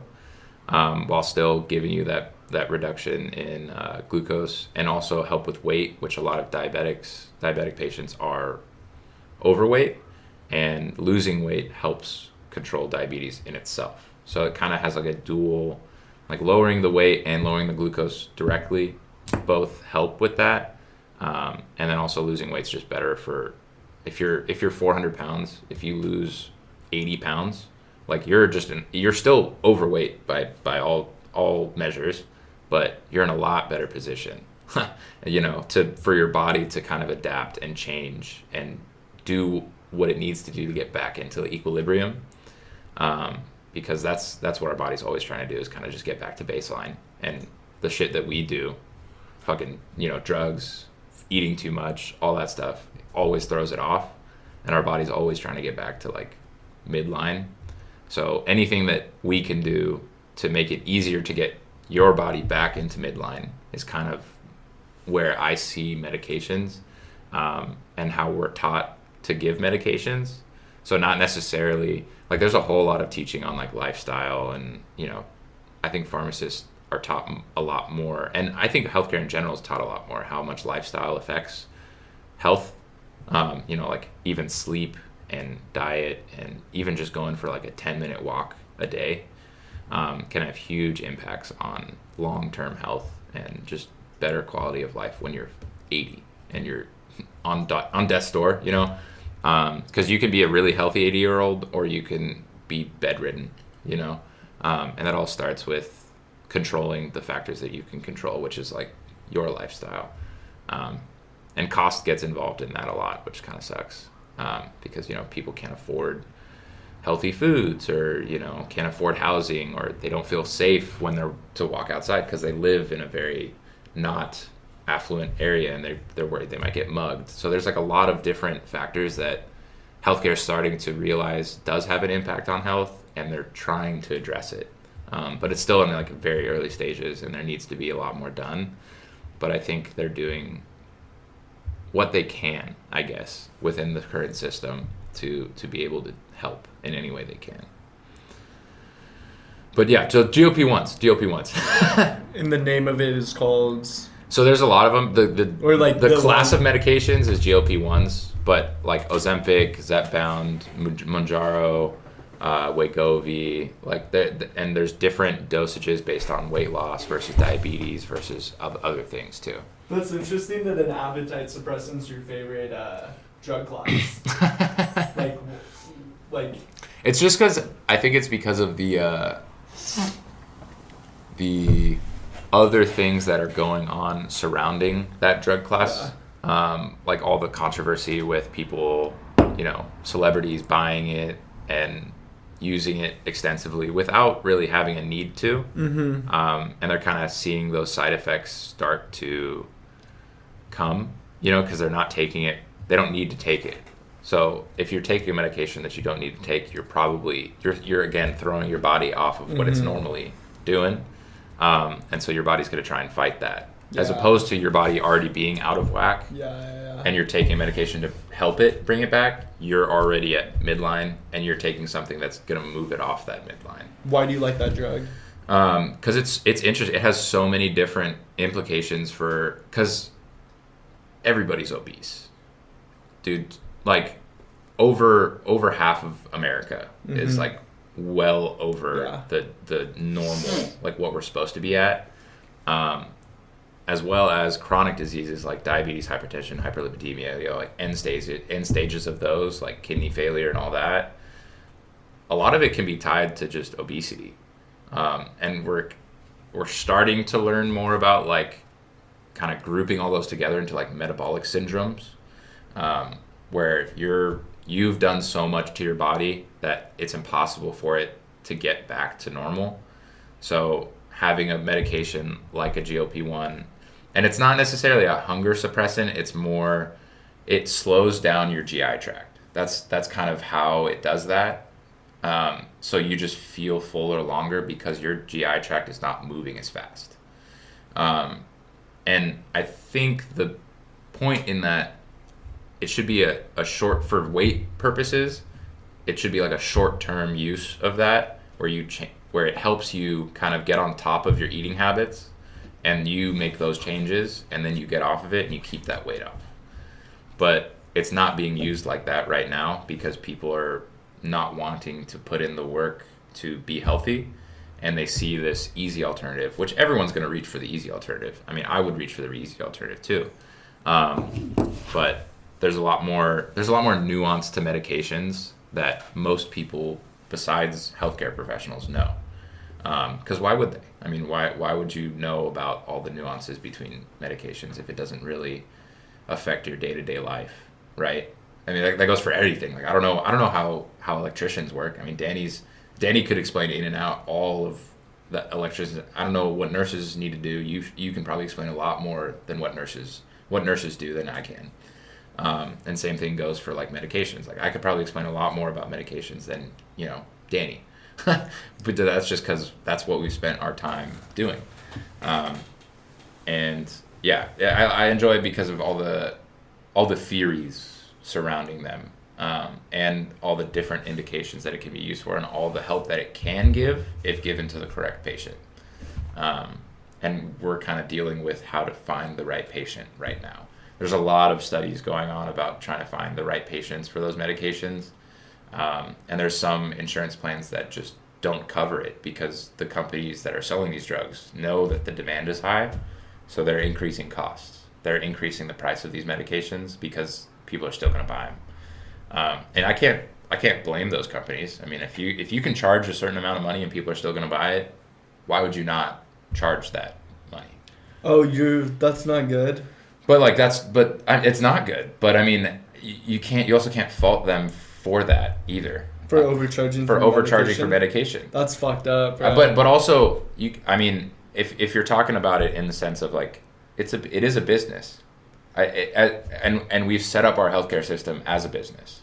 while still giving you that reduction in glucose, and also help with weight, which a lot of diabetic patients are overweight, and losing weight helps control diabetes in itself. So it kind of has like a dual, like lowering the weight and lowering the glucose directly both help with that. And then also losing weight's just better for, if you're 400 pounds, if you lose 80 pounds, like you're still overweight by all measures, but you're in a lot better position, for your body to kind of adapt and change and do what it needs to do to get back into equilibrium. Because that's what our body's always trying to do, is kind of just get back to baseline. And the shit that we do, fucking, drugs, eating too much, all that stuff always throws it off. And our body's always trying to get back to like midline. So anything that we can do to make it easier to get your body back into midline is kind of where I see medications, and how we're taught to give medications. So not necessarily, like there's a whole lot of teaching on like lifestyle, and I think pharmacists are taught a lot more, and I think healthcare in general is taught a lot more how much lifestyle affects health. Like even sleep and diet, and even just going for like a 10-minute walk a day can have huge impacts on long-term health and just better quality of life when you're 80 and you're on death's door, because you can be a really healthy 80-year-old, or you can be bedridden, and that all starts with controlling the factors that you can control, which is like your lifestyle. And cost gets involved in that a lot, which kind of sucks, because people can't afford healthy foods, or can't afford housing, or they don't feel safe when they're to walk outside because they live in a very not affluent area, and they're worried they might get mugged. So there's like a lot of different factors that healthcare is starting to realize does have an impact on health, and they're trying to address it. But it's still in like very early stages, and there needs to be a lot more done. But I think they're doing what they can, I guess, within the current system to be able to help in any way they can. But yeah, so GLP-1s. And the name of it is called... So there's a lot of them. The class of medications is GLP-1s, but like Ozempic, Zepbound, Mounjaro, Wegovy, and there's different dosages based on weight loss versus diabetes versus other things too. That's interesting that an appetite suppressant is your favorite drug class. like. It's just because I think it's because of the other things that are going on surrounding that drug class, like all the controversy with people, celebrities buying it and using it extensively without really having a need to. Mm-hmm. And they're kind of seeing those side effects start to come, because they're not taking it. They don't need to take it. So if you're taking a medication that you don't need to take, you're again throwing your body off of what it's normally doing. And so your body's going to try and fight that, as opposed to your body already being out of whack. And you're taking medication to help it bring it back. You're already at midline, and you're taking something that's going to move it off that midline. Why do you like that drug? Because it's interesting. It has so many different implications because everybody's obese, dude. Like over half of America is like well over the normal, like what we're supposed to be at, as well as chronic diseases like diabetes, hypertension, hyperlipidemia, like end stages of those, like kidney failure and all that. A lot of it can be tied to just obesity, and we're starting to learn more about like kind of grouping all those together into like metabolic syndromes, where you've done so much to your body that it's impossible for it to get back to normal. So having a medication like a GLP-1, and it's not necessarily a hunger suppressant, it's more, it slows down your GI tract. That's kind of how it does that. So you just feel fuller longer because your GI tract is not moving as fast. And I think the point in that it should be a short, for weight purposes, it should be like a short-term use of that, where it helps you kind of get on top of your eating habits, and you make those changes, and then you get off of it and you keep that weight off. But it's not being used like that right now because people are not wanting to put in the work to be healthy, and they see this easy alternative, which everyone's going to reach for the easy alternative. I mean, I would reach for the easy alternative too. But there's a lot more nuance to medications that most people besides healthcare professionals know. Because why would they? I mean, why would you know about all the nuances between medications if it doesn't really affect your day-to-day life, right? I mean, that goes for everything. Like, I don't know how electricians work. I mean, Danny could explain in and out all of the electricians. I don't know what nurses need to do. You can probably explain a lot more than what nurses do than I can. And same thing goes for like medications. Like, I could probably explain a lot more about medications than, Danny. But that's just because that's what we've spent our time doing. And yeah, I enjoy it because of all the theories surrounding them, and all the different indications that it can be used for, and all the help that it can give if given to the correct patient. And we're kind of dealing with how to find the right patient right now. There's a lot of studies going on about trying to find the right patients for those medications. And there's some insurance plans that just don't cover it because the companies that are selling these drugs know that the demand is high, so they're increasing costs. They're increasing the price of these medications because people are still going to buy them. And I can't blame those companies. I mean, if you can charge a certain amount of money and people are still going to buy it, why would you not charge that money? Oh, that's not good. But it's not good. But I mean, you also can't fault them for that either. For overcharging for medication. That's fucked up. But also, if you're talking about it in the sense of like, it is a business. And we've set up our healthcare system as a business.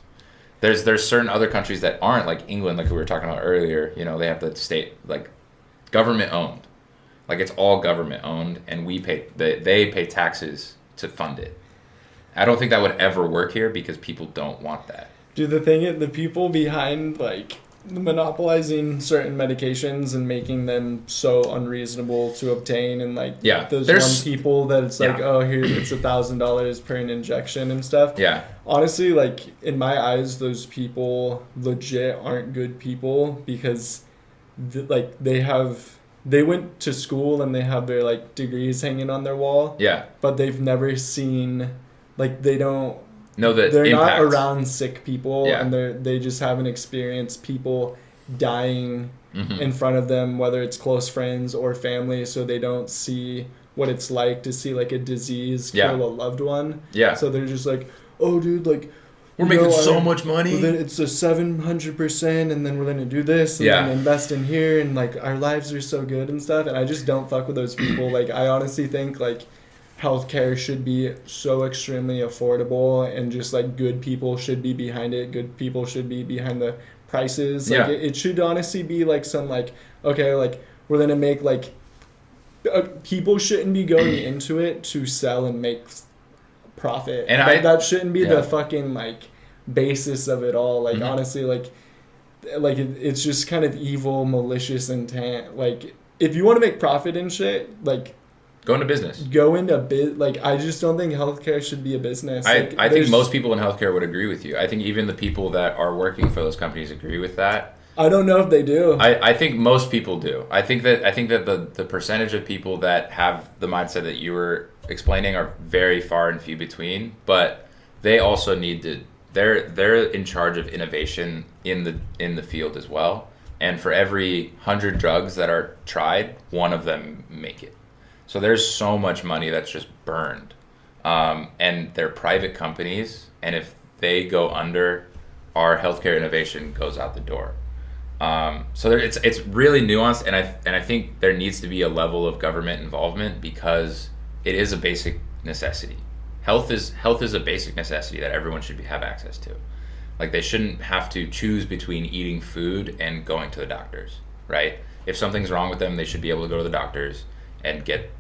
There's certain other countries that aren't, like England, like we were talking about earlier. They have the state, like, government owned, like it's all government owned, and they pay taxes to fund it. I don't think that would ever work here because people don't want that. Dude, the people behind like monopolizing certain medications and making them so unreasonable to obtain, and like those people that it's like, oh, here it's $1,000 per an injection and stuff. Yeah. Honestly, like in my eyes, those people legit aren't good people because they went to school and they have their like degrees hanging on their wall. Yeah. But they've never seen, like, they don't know that they're impact. Not around sick people, and they just haven't experienced people dying in front of them, whether it's close friends or family, so they don't see what it's like to see like a disease kill a loved one. Yeah. So they're just like, oh, dude, like, we're making so much money. Well, then it's a 700%, and then we're gonna do this, and then invest in here, and like our lives are so good and stuff. And I just don't fuck with those people. Like, I honestly think like healthcare should be so extremely affordable, and just like good people should be behind it. Good people should be behind the prices. Like it should honestly be like some like, okay, like we're gonna make like people shouldn't be going into it to sell and make profit, and that shouldn't be the fucking like basis of it all. Like honestly, like it's just kind of evil, malicious intent. Like if you want to make profit and shit, like go into business. Like I just don't think healthcare should be a business. I think most people in healthcare would agree with you. I think even the people that are working for those companies agree with that. I don't know if they do. I think most people do. I think that the percentage of people that have the mindset that you were explaining are very far and few between, but they also need to, they're in charge of innovation in the field as well. And for every 100 drugs that are tried, one of them make it. So there's so much money that's just burned. And they're private companies, and if they go under, our healthcare innovation goes out the door. So it's really nuanced, and I think there needs to be a level of government involvement because it is a basic necessity. Health is a basic necessity that everyone should have access to. Like, they shouldn't have to choose between eating food and going to the doctors, right? If something's wrong with them, they should be able to go to the doctors and get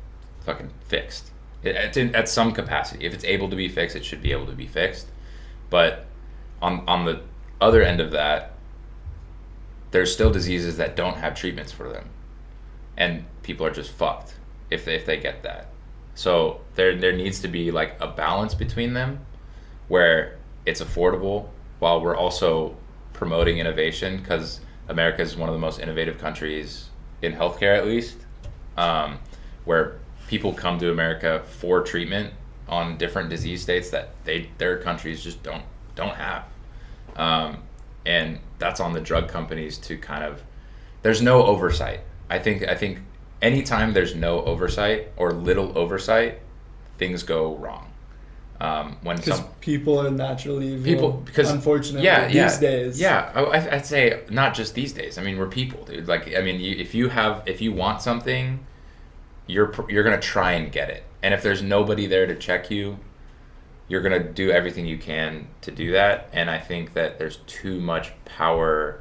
fucking fixed. At some capacity. If it's able to be fixed, it should be able to be fixed. But on the other end of that, there's still diseases that don't have treatments for them, and people are just fucked if they get that. So there needs to be like a balance between them, where it's affordable while we're also promoting innovation, because America is one of the most innovative countries in healthcare, at least, where people come to America for treatment on different disease states that their countries just don't have. And that's on the drug companies to kind of, there's no oversight. I think anytime there's no oversight or little oversight, things go wrong. When people are naturally evil, unfortunately, these days. Yeah, I'd say not just these days. I mean, we're people, dude. Like, I mean, if you want something, you're gonna try and get it. And if there's nobody there to check you, you're going to do everything you can to do that. And I think that there's too much power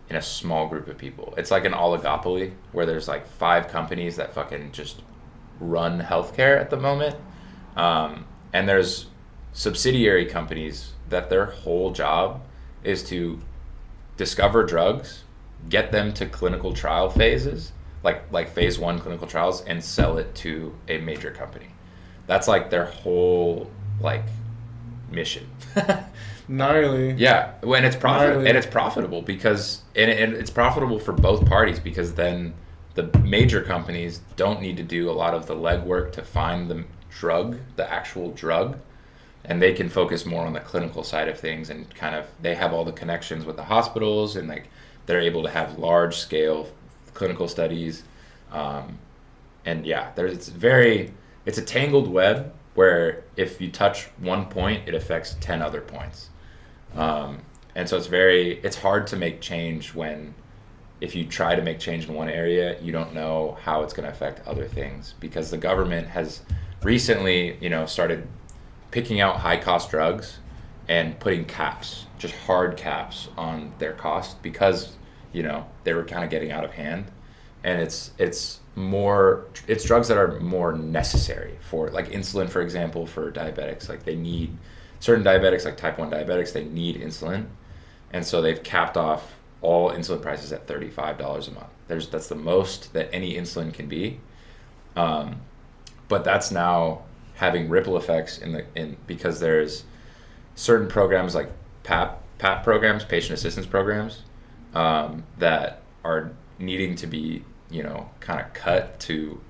in a small group of people. It's like an oligopoly where there's like 5 companies that fucking just run healthcare at the moment. And there's subsidiary companies that their whole job is to discover drugs, get them to clinical trial phases, like phase 1 clinical trials, and sell it to a major company. That's like their whole like mission. Gnarly. Yeah, and it's profitable because it's profitable for both parties, because then the major companies don't need to do a lot of the legwork to find the actual drug, and they can focus more on the clinical side of things, and kind of they have all the connections with the hospitals, and like they're able to have large scale clinical studies. And yeah, it's a tangled web where if you touch one point, it affects 10 other points. And so it's hard to make change when, if you try to make change in one area, you don't know how it's going to affect other things, because the government has recently, started picking out high cost drugs and putting caps, just hard caps on their cost, because, they were kind of getting out of hand. And it's drugs that are more necessary for, like insulin, for example, for diabetics. Like they need, certain diabetics, like type 1 diabetics, they need insulin. And so they've capped off all insulin prices at $35 a month. That's the most that any insulin can be. But that's now having ripple effects because there's certain programs like PAP programs, patient assistance programs, that are needing to be, kind of cut to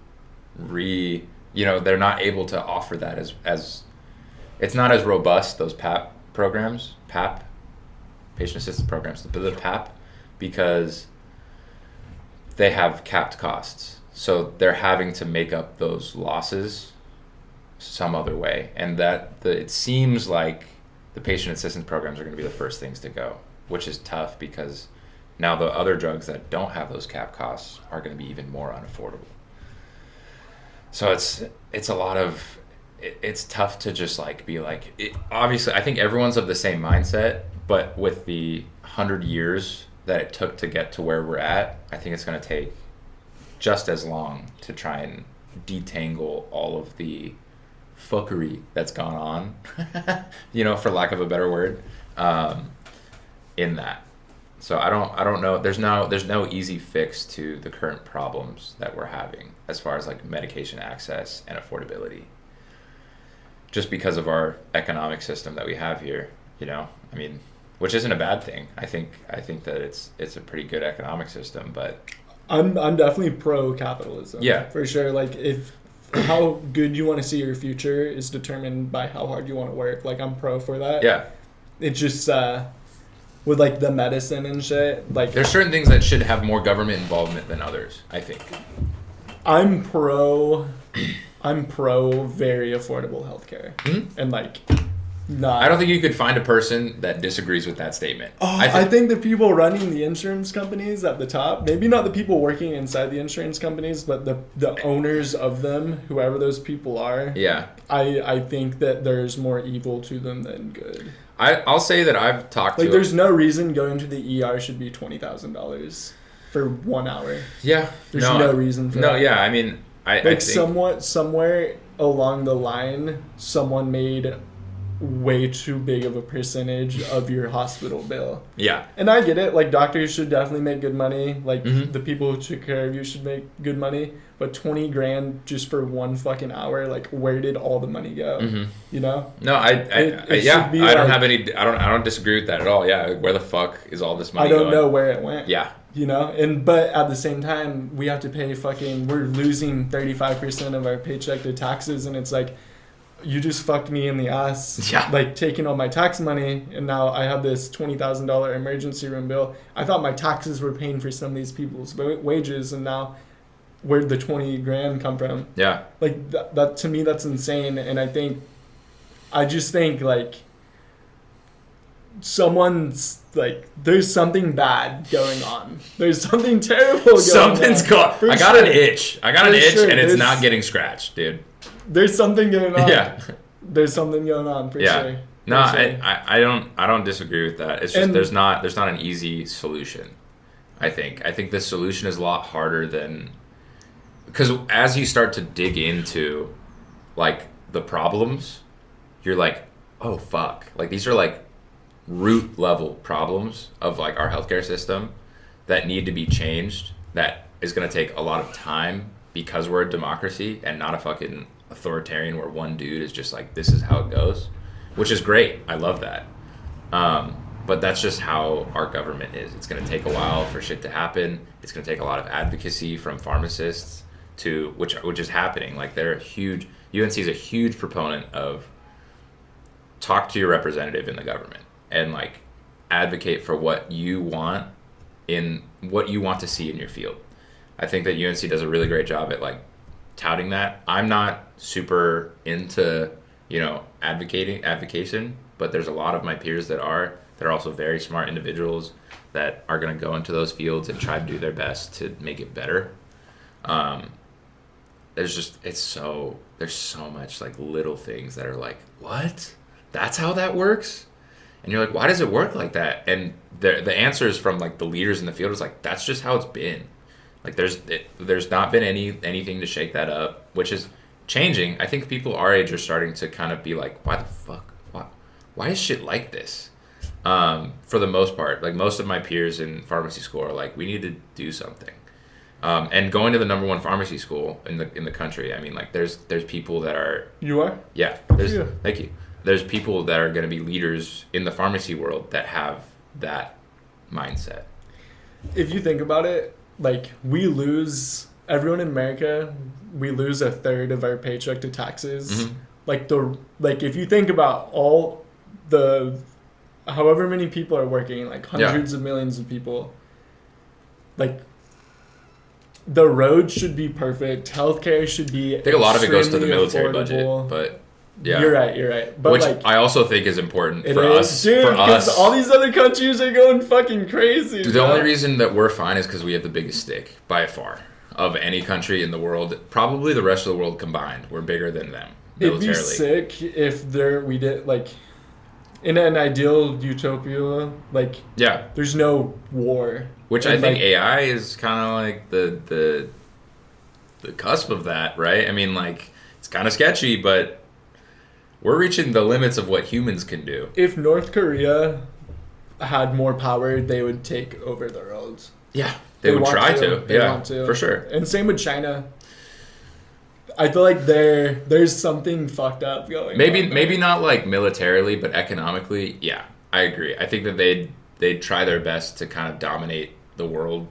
they're not able to offer that as it's not as robust, those PAP, patient assistance programs, the PAP, because they have capped costs. So they're having to make up those losses some other way. And it seems like the patient assistance programs are going to be the first things to go, which is tough, because now the other drugs that don't have those cap costs are going to be even more unaffordable. So it's tough to just like be like, obviously I think everyone's of the same mindset, but with the 100 years that it took to get to where we're at, I think it's going to take just as long to try and detangle all of the fuckery that's gone on, for lack of a better word, in that. So I don't know. There's no easy fix to the current problems that we're having as far as like medication access and affordability. Just because of our economic system that we have here, which isn't a bad thing. I think that it's a pretty good economic system, but I'm definitely pro capitalism. Yeah, for sure. Like how good you want to see your future is determined by how hard you want to work. Like I'm pro for that. Yeah, it's just. With like the medicine and shit, like there's certain things that should have more government involvement than others, I think. I'm pro very affordable healthcare. Mm-hmm. And like I don't think you could find a person that disagrees with that statement. I think the people running the insurance companies at the top, maybe not the people working inside the insurance companies, but the owners of them, whoever those people are. Yeah. I think that there's more evil to them than good. I'll say that I've talked to... there's no reason going to the ER should be $20,000 for 1 hour. Yeah. There's no reason for that. No, yeah, I mean... I think somewhere along the line, someone made way too big of a percentage of your hospital bill. Yeah. And I get it. Like, doctors should definitely make good money. Like, Mm-hmm. the people who took care of you should make good money. But $20,000 just for one fucking hour, like, where did all the money go? Mm-hmm. You know? No, It yeah, should be I don't like- have any. I don't disagree with that at all. Yeah, where the fuck is all this money I don't going? know where it went. Yeah. You know? But at the same time, we have to pay we're losing 35% of our paycheck to taxes, and it's like, you just fucked me in the ass, Yeah. like taking all my tax money, and now I have this $20,000 emergency room bill. I thought my taxes were paying for some of these people's wages, and now where'd the $20,000 come from? Yeah. Like that to me, that's insane. And I just think like someone's like, there's something bad going on. There's something terrible going Something's on. got. For I got sure. an itch. I got For an itch, sure. and it's There's- not getting scratched, dude. There's something going on. Yeah. There's something going on for Yeah. sure. No, For sure. I don't disagree with that. It's just And- there's not an easy solution. I think the solution is a lot harder than, because as you start to dig into like the problems, you're like, oh fuck, like these are like root level problems of like our healthcare system that need to be changed. That is going to take a lot of time because we're a democracy and not a fucking authoritarian where one dude is just like, this is how it goes, which is great. I love that. But that's just how our government is. It's going to take a while for shit to happen. It's going to take a lot of advocacy from pharmacists to which is happening. Like they're UNC is a huge proponent of talk to your representative in the government and like advocate for what you want to see in your field. I think that UNC does a really great job at like touting that. I'm not super into, advocation, but there's a lot of my peers that are also very smart individuals that are going to go into those fields and try to do their best to make it better. There's so much like little things that are like, what? That's how that works? And you're like, why does it work like that? And the answers from like the leaders in the field is like, that's just how it's been. Like there's not been anything to shake that up, which is changing. I think people our age are starting to kind of be like, why the fuck? Why is shit like this? For the most part, like most of my peers in pharmacy school are like, we need to do something. And going to the number one pharmacy school in the country, I mean, like there's people that are. You are? Yeah. Yeah. Thank you. There's people that are going to be leaders in the pharmacy world that have that mindset. If you think about it, like everyone in America, we lose a third of our paycheck to taxes. Mm-hmm. Like if you think about all the however many people are working, like hundreds of millions of people, like the roads should be perfect, healthcare should be. I think a lot of it goes to the military affordable. budget, but yeah, you're right. But which like, I also think is important it for is, us. dude, For because us, all these other countries are going fucking crazy. the only reason that we're fine is because we have the biggest stick by far of any country in the world. Probably the rest of the world combined, we're bigger than them militarily. It'd be sick if we did like. In an ideal utopia, like there's no war. Which I think AI is kind of like the cusp of that, right? I mean, like it's kind of sketchy, but we're reaching the limits of what humans can do. If North Korea had more power, they would take over the world. Yeah, they would try to. They Yeah, want to. for sure. And same with China. I feel like there's something fucked up going on. Maybe not like militarily, but economically, yeah, I agree. I think that they'd try their best to kind of dominate the world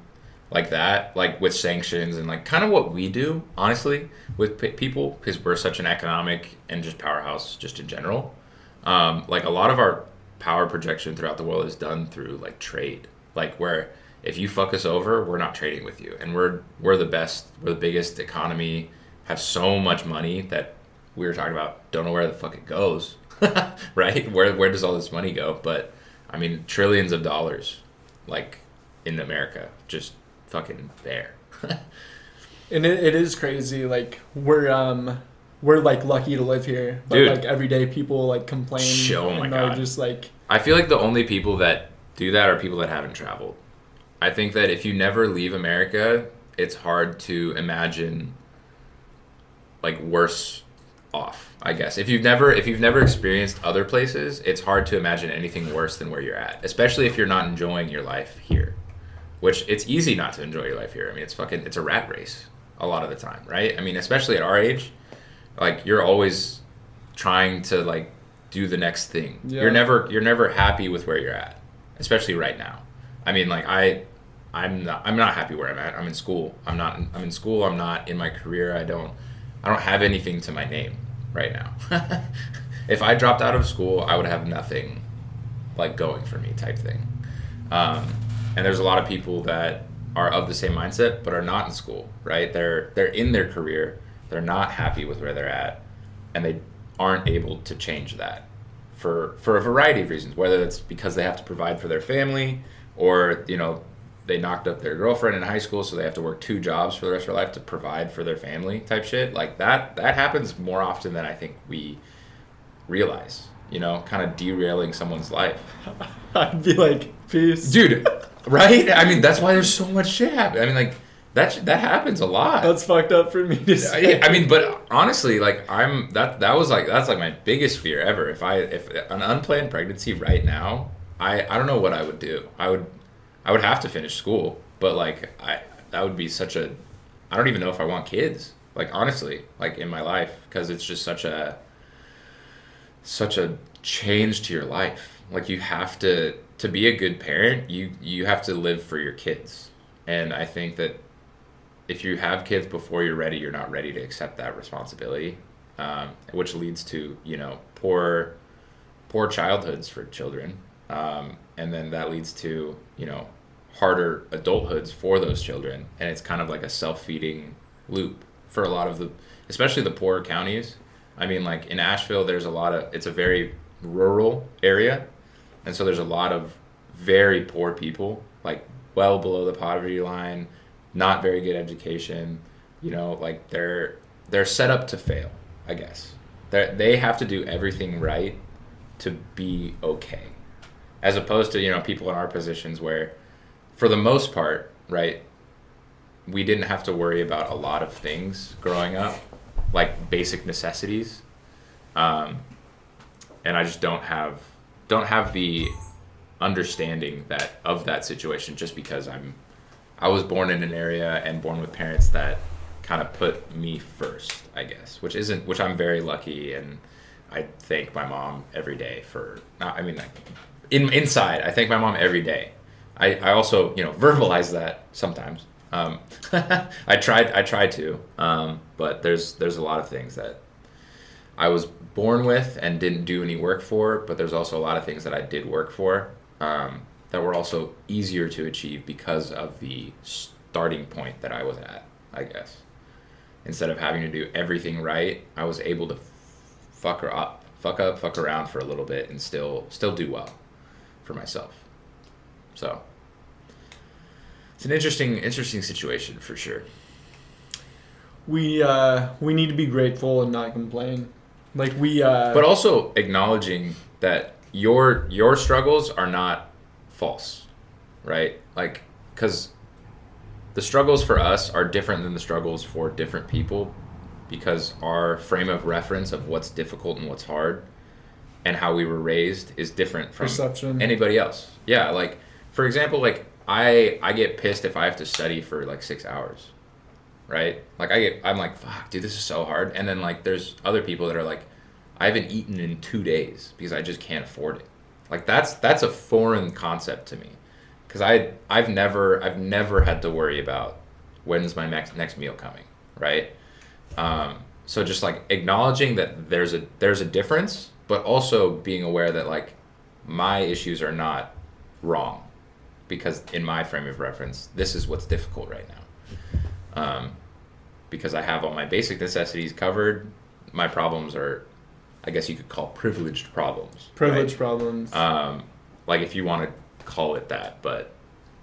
like that, like with sanctions and like kind of what we do, honestly, with people, because we're such an economic and just powerhouse just in general. Like a lot of our power projection throughout the world is done through like trade, like where if you fuck us over, we're not trading with you, and we're the best, we're the biggest economy. Have so much money that we were talking about, don't know where the fuck it goes, right? Where does all this money go? But I mean, trillions of dollars, like in America, just fucking there. And it is crazy. Like we're like lucky to live here, but Dude. like every day people like complain. Oh my and are God. just like. I feel like the only people that do that are people that haven't traveled. I think that if you never leave America, it's hard to imagine like worse off, I guess. If you've never experienced other places, it's hard to imagine anything worse than where you're at, especially if you're not enjoying your life here. Which it's easy not to enjoy your life here. I mean, it's a rat race a lot of the time, right? I mean, especially at our age, like you're always trying to like do the next thing. Yeah. You're never happy with where you're at, especially right now. I mean, like I'm not happy where I'm at. I'm in school. I'm in school. I'm not in my career. I don't have anything to my name right now. If I dropped out of school, I would have nothing like going for me type thing. And there's a lot of people that are of the same mindset but are not in school, right? They're in their career. They're not happy with where they're at, and they aren't able to change that for a variety of reasons, whether it's because they have to provide for their family, or they knocked up their girlfriend in high school, so they have to work 2 jobs for the rest of their life to provide for their family type shit. Like that happens more often than I think we realize, kind of derailing someone's life. I'd be like, peace. Dude, right? I mean, that's why there's so much shit happening. I mean, like, that happens a lot. That's fucked up for me to say. I mean, but honestly, like, that's like my biggest fear ever. If an unplanned pregnancy right now, I don't know what I would do. I would have to finish school, but like that would be I don't even know if I want kids. Like honestly, like in my life, because it's just such a change to your life. Like you have to be a good parent, you have to live for your kids. And I think that if you have kids before you're ready, you're not ready to accept that responsibility, which leads to poor childhoods for children. And then that leads to, harder adulthoods for those children. And it's kind of like a self-feeding loop for a lot of especially the poorer counties. I mean, like in Asheville, it's a very rural area. And so there's a lot of very poor people, like well below the poverty line, not very good education, like they're set up to fail, I guess. They have to do everything right to be okay. As opposed to, people in our positions where, for the most part, right, we didn't have to worry about a lot of things growing up, like basic necessities. And I just don't have the understanding of that situation, just because I was born in an area and born with parents that kind of put me first, I guess, which I'm very lucky, and I thank my mom every day for. I mean, like, inside, I thank my mom every day. I also, verbalize that sometimes. I try to, but there's a lot of things that I was born with and didn't do any work for, but there's also a lot of things that I did work for, that were also easier to achieve because of the starting point that I was at, I guess. Instead of having to do everything right, I was able to fuck around for a little bit and still do well for myself. So it's an interesting situation for sure. We need to be grateful and not complain. Like but also acknowledging that your struggles are not false, right? Like, because the struggles for us are different than the struggles for different people, because our frame of reference of what's difficult and what's hard and how we were raised is different from anybody else. Yeah, like, for example, like, I get pissed if I have to study for like 6 hours, right? Like, I'm like, fuck, dude, this is so hard. And then, like, there's other people that are like, I haven't eaten in 2 days because I just can't afford it. Like, that's a foreign concept to me, because I've never had to worry about when's my next meal coming, right? So just like acknowledging that there's a difference, but also being aware that like my issues are not wrong, because in my frame of reference, this is what's difficult right now. Because I have all my basic necessities covered, my problems are, I guess you could call, privileged problems. Privileged problems. Like, if you want to call it that, but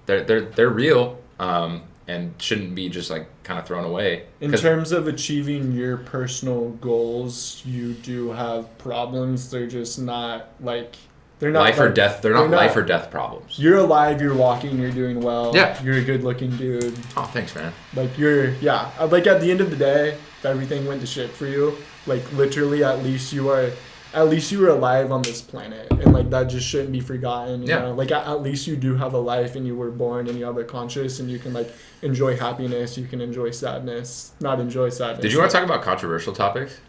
they're real, and shouldn't be just like kind of thrown away. In terms of achieving your personal goals, you do have problems. They're just not like, they're not life or death. They're not life or death problems. You're alive. You're walking. You're doing well. Yeah. You're a good looking dude. Oh, thanks, man. Like, like at the end of the day, if everything went to shit for you, like literally, at least you were alive on this planet, and like that just shouldn't be forgotten. You know? Like at least you do have a life, and you were born, and you have a conscience, and you can like enjoy happiness, you can enjoy sadness, not enjoy sadness. Did you want to talk about controversial topics?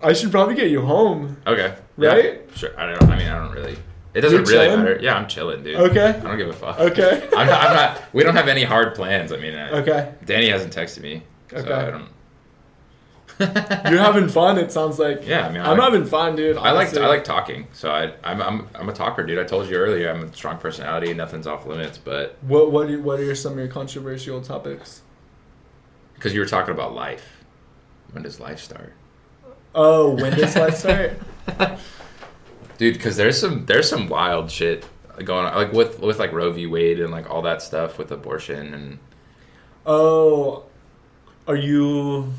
I should probably get you home. Okay. Right? Yeah, sure. I don't really. It doesn't really matter. Yeah, I'm chilling, dude. Okay. I don't give a fuck. Okay. I'm not. We don't have any hard plans. I mean. Okay. Danny hasn't texted me. So Okay. I don't. You're having fun. It sounds like. Yeah, I mean, I'm having fun, dude. Honestly. I like talking. So I'm a talker, dude. I told you earlier, I'm a strong personality. Nothing's off limits. But What are some of your controversial topics? because you were talking about life, when does life start? Oh, when does life start? Dude, because there's some wild shit going on, like with like Roe v. Wade and like all that stuff with abortion and. Oh, are you?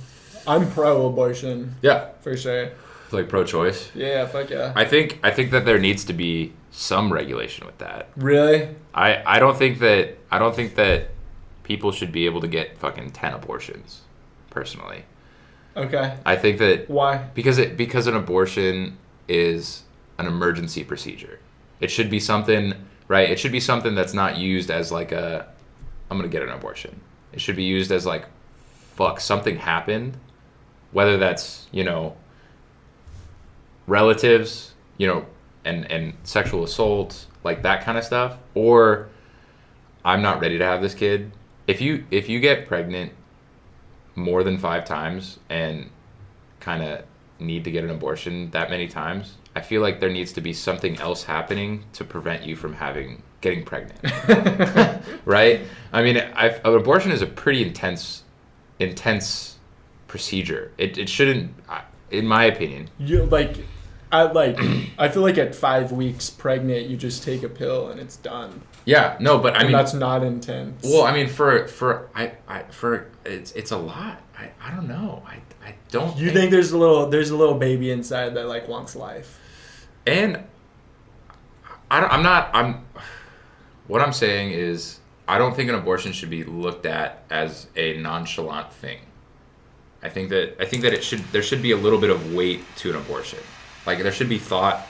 I'm pro-abortion. Yeah. For sure. Like pro-choice. Yeah, fuck yeah. I think that there needs to be some regulation with that. Really? I don't think that people should be able to get fucking 10 abortions, personally. Okay. I think that Why? because an abortion is an emergency procedure. It should be something, right? It should be something that's not used as like I'm gonna get an abortion. It should be used as like, fuck, something happened, whether that's, relatives, and sexual assault, like that kind of stuff, or I'm not ready to have this kid. If you get pregnant more than 5 times and kind of need to get an abortion that many times, I feel like there needs to be something else happening to prevent you from getting pregnant. Right? I mean, an abortion is a pretty intense procedure. It shouldn't, in my opinion. I feel like at 5 weeks pregnant, you just take a pill and it's done. Yeah, no, but I mean that's not intense. Well, I mean it's a lot. I don't know. I don't. You think there's a little baby inside that like wants life. And what I'm saying is I don't think an abortion should be looked at as a nonchalant thing. I think that there should be a little bit of weight to an abortion. Like there should be thought.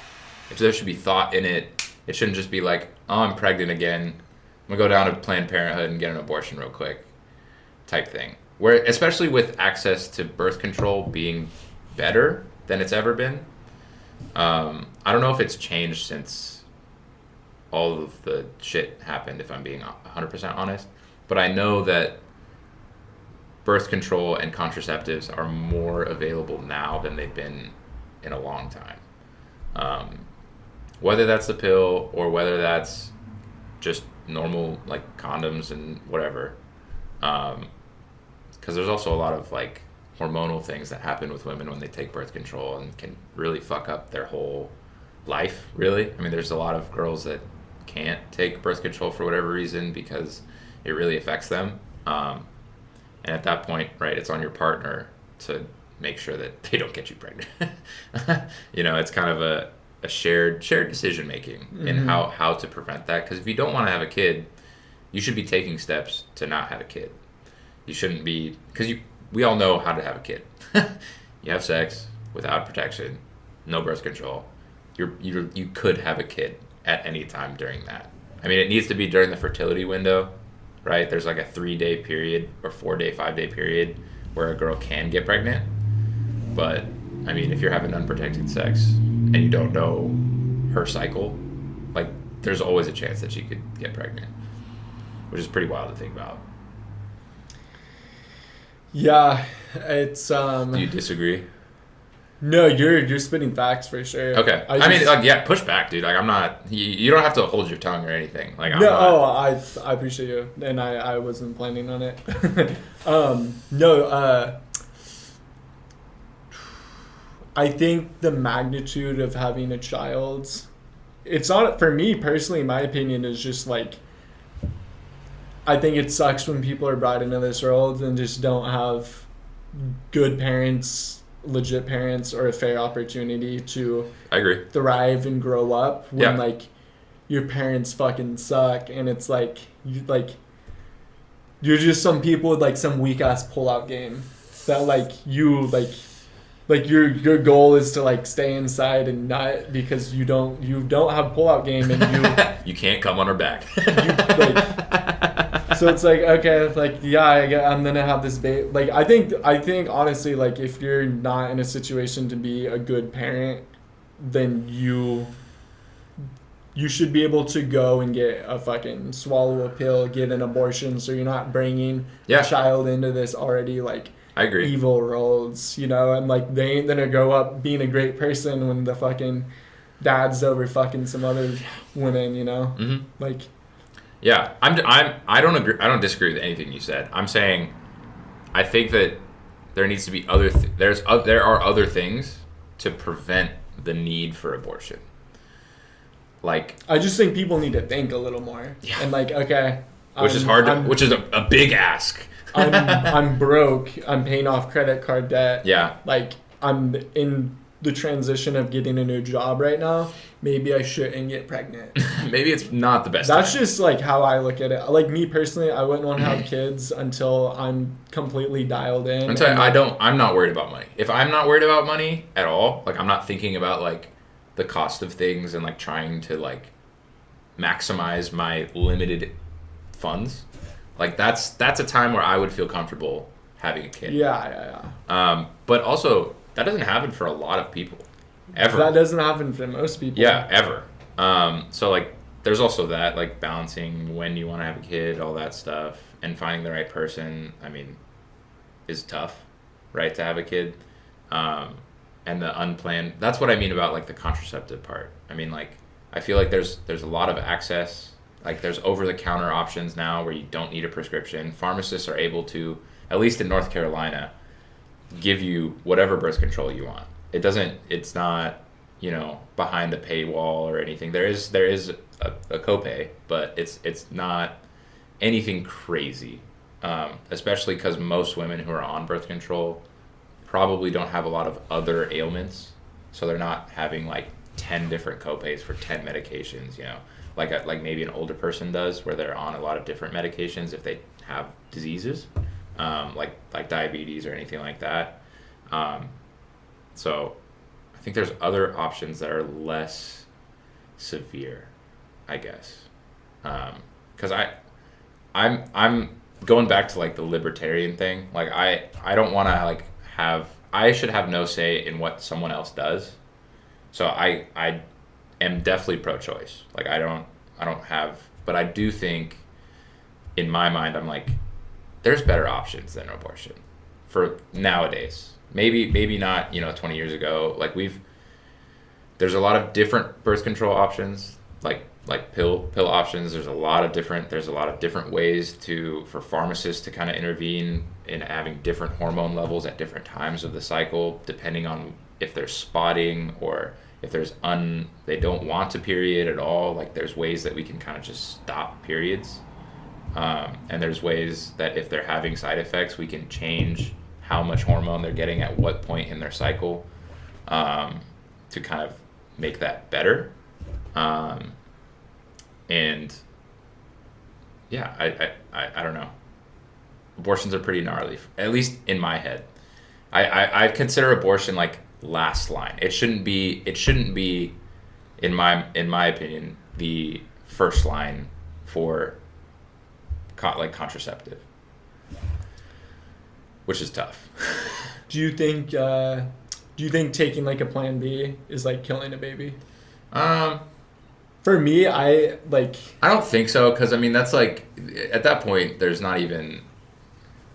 If there should be thought in it, it shouldn't just be like, oh, I'm pregnant again. I'm gonna go down to Planned Parenthood and get an abortion real quick, type thing. Where especially with access to birth control being better than it's ever been. I don't know if it's changed since all of the shit happened, if I'm being 100% honest. But I know that birth control and contraceptives are more available now than they've been in a long time. Whether that's the pill or whether that's just normal like condoms and whatever. Because there's also a lot of like hormonal things that happen with women when they take birth control and can really fuck up their whole life, really. I mean, there's a lot of girls that can't take birth control for whatever reason because it really affects them. And at that point, right, it's on your partner to make sure that they don't get you pregnant. It's kind of a shared decision making in how to prevent that. Because if you don't want to have a kid, you should be taking steps to not have a kid. You shouldn't be, because we all know how to have a kid. You have sex without protection, no birth control. You could have a kid at any time during that. I mean, it needs to be during the fertility window, right? There's like a 3-day period or 4-day, 5-day period where a girl can get pregnant. But I mean, if you're having unprotected sex and you don't know her cycle, like there's always a chance that she could get pregnant, which is pretty wild to think about. Yeah, it's Do you disagree? No, you're spitting facts for sure. Okay. I mean, like, yeah, push back, dude. Like, I'm not. You don't have to hold your tongue or anything. Like, I'm not. Oh, I appreciate you, and I wasn't planning on it. I think the magnitude of having a child, it's not, for me personally, my opinion is just like, I think it sucks when people are brought into this world and just don't have good parents, legit parents, or a fair opportunity to I agree. thrive and grow up when like your parents fucking suck, and it's like you're just some people with like some weak ass pull-out game. that like you like your goal is to like stay inside and not because you don't have pullout game and you you can't come on her back. So it's like, okay, like I'm gonna have this like I think honestly, like if you're not in a situation to be a good parent, then you should be able to go and get a fucking swallow a pill, get an abortion, so you're not bringing a child into this already like I agree. evil roads, you know, and like they ain't gonna grow up being a great person when the fucking dad's over fucking some other women, you know, like. Yeah, I don't agree. I don't disagree with anything you said. I'm saying, I think that there needs to be there are other things to prevent the need for abortion. Like, I just think people need to think a little more. Yeah. And like, okay, which is a big ask. I'm broke. I'm paying off credit card debt. Yeah. Like, I'm in the transition of getting a new job right now. Maybe I shouldn't get pregnant. Maybe it's not the best That's time. just like how I look at it. Like me personally, I wouldn't want to have kids until I'm completely dialed in. I'm not worried about money. If I'm not worried about money at all, like I'm not thinking about like the cost of things and like trying to like maximize my limited funds. Like that's a time where I would feel comfortable having a kid. Yeah. But also that doesn't happen for a lot of people. Ever. That doesn't happen for most people. Yeah, ever. So like there's also that like balancing when you want to have a kid, all that stuff, and finding the right person, I mean, is tough, right, to have a kid. And the unplanned, that's what I mean about like the contraceptive part. I mean, like I feel like there's a lot of access. Like there's over-the-counter options now where you don't need a prescription. Pharmacists are able to, at least in North Carolina, give you whatever birth control you want. It's not, you know, behind the paywall or anything. There is a copay, but it's not anything crazy. Especially because most women who are on birth control probably don't have a lot of other ailments, so they're not having like 10 different copays for 10 medications, you know, like maybe an older person does, where they're on a lot of different medications if they have diseases, like diabetes or anything like that. So I think there's other options that are less severe, I guess. Because I'm going back to like the libertarian thing. Like I don't want to like I should have no say in what someone else does. So I am definitely pro-choice. Like I don't have, but I do think in my mind I'm like, there's better options than abortion for nowadays. Maybe not, you know, 20 years ago. Like there's a lot of different birth control options, like pill options. There's a lot of different ways for pharmacists to kind of intervene in having different hormone levels at different times of the cycle, depending on if they're spotting or if they don't want a period at all. Like there's ways that we can kind of just stop periods. And there's ways that if they're having side effects, we can change how much hormone they're getting at what point in their cycle, to kind of make that better. And yeah, I don't know. Abortions are pretty gnarly, at least in my head. I consider abortion like last line. It shouldn't be in my opinion the first line for like contraceptive, which is tough. Do you think taking like a plan B is like killing a baby? For me, I don't think so, because I mean that's like at that point there's not even.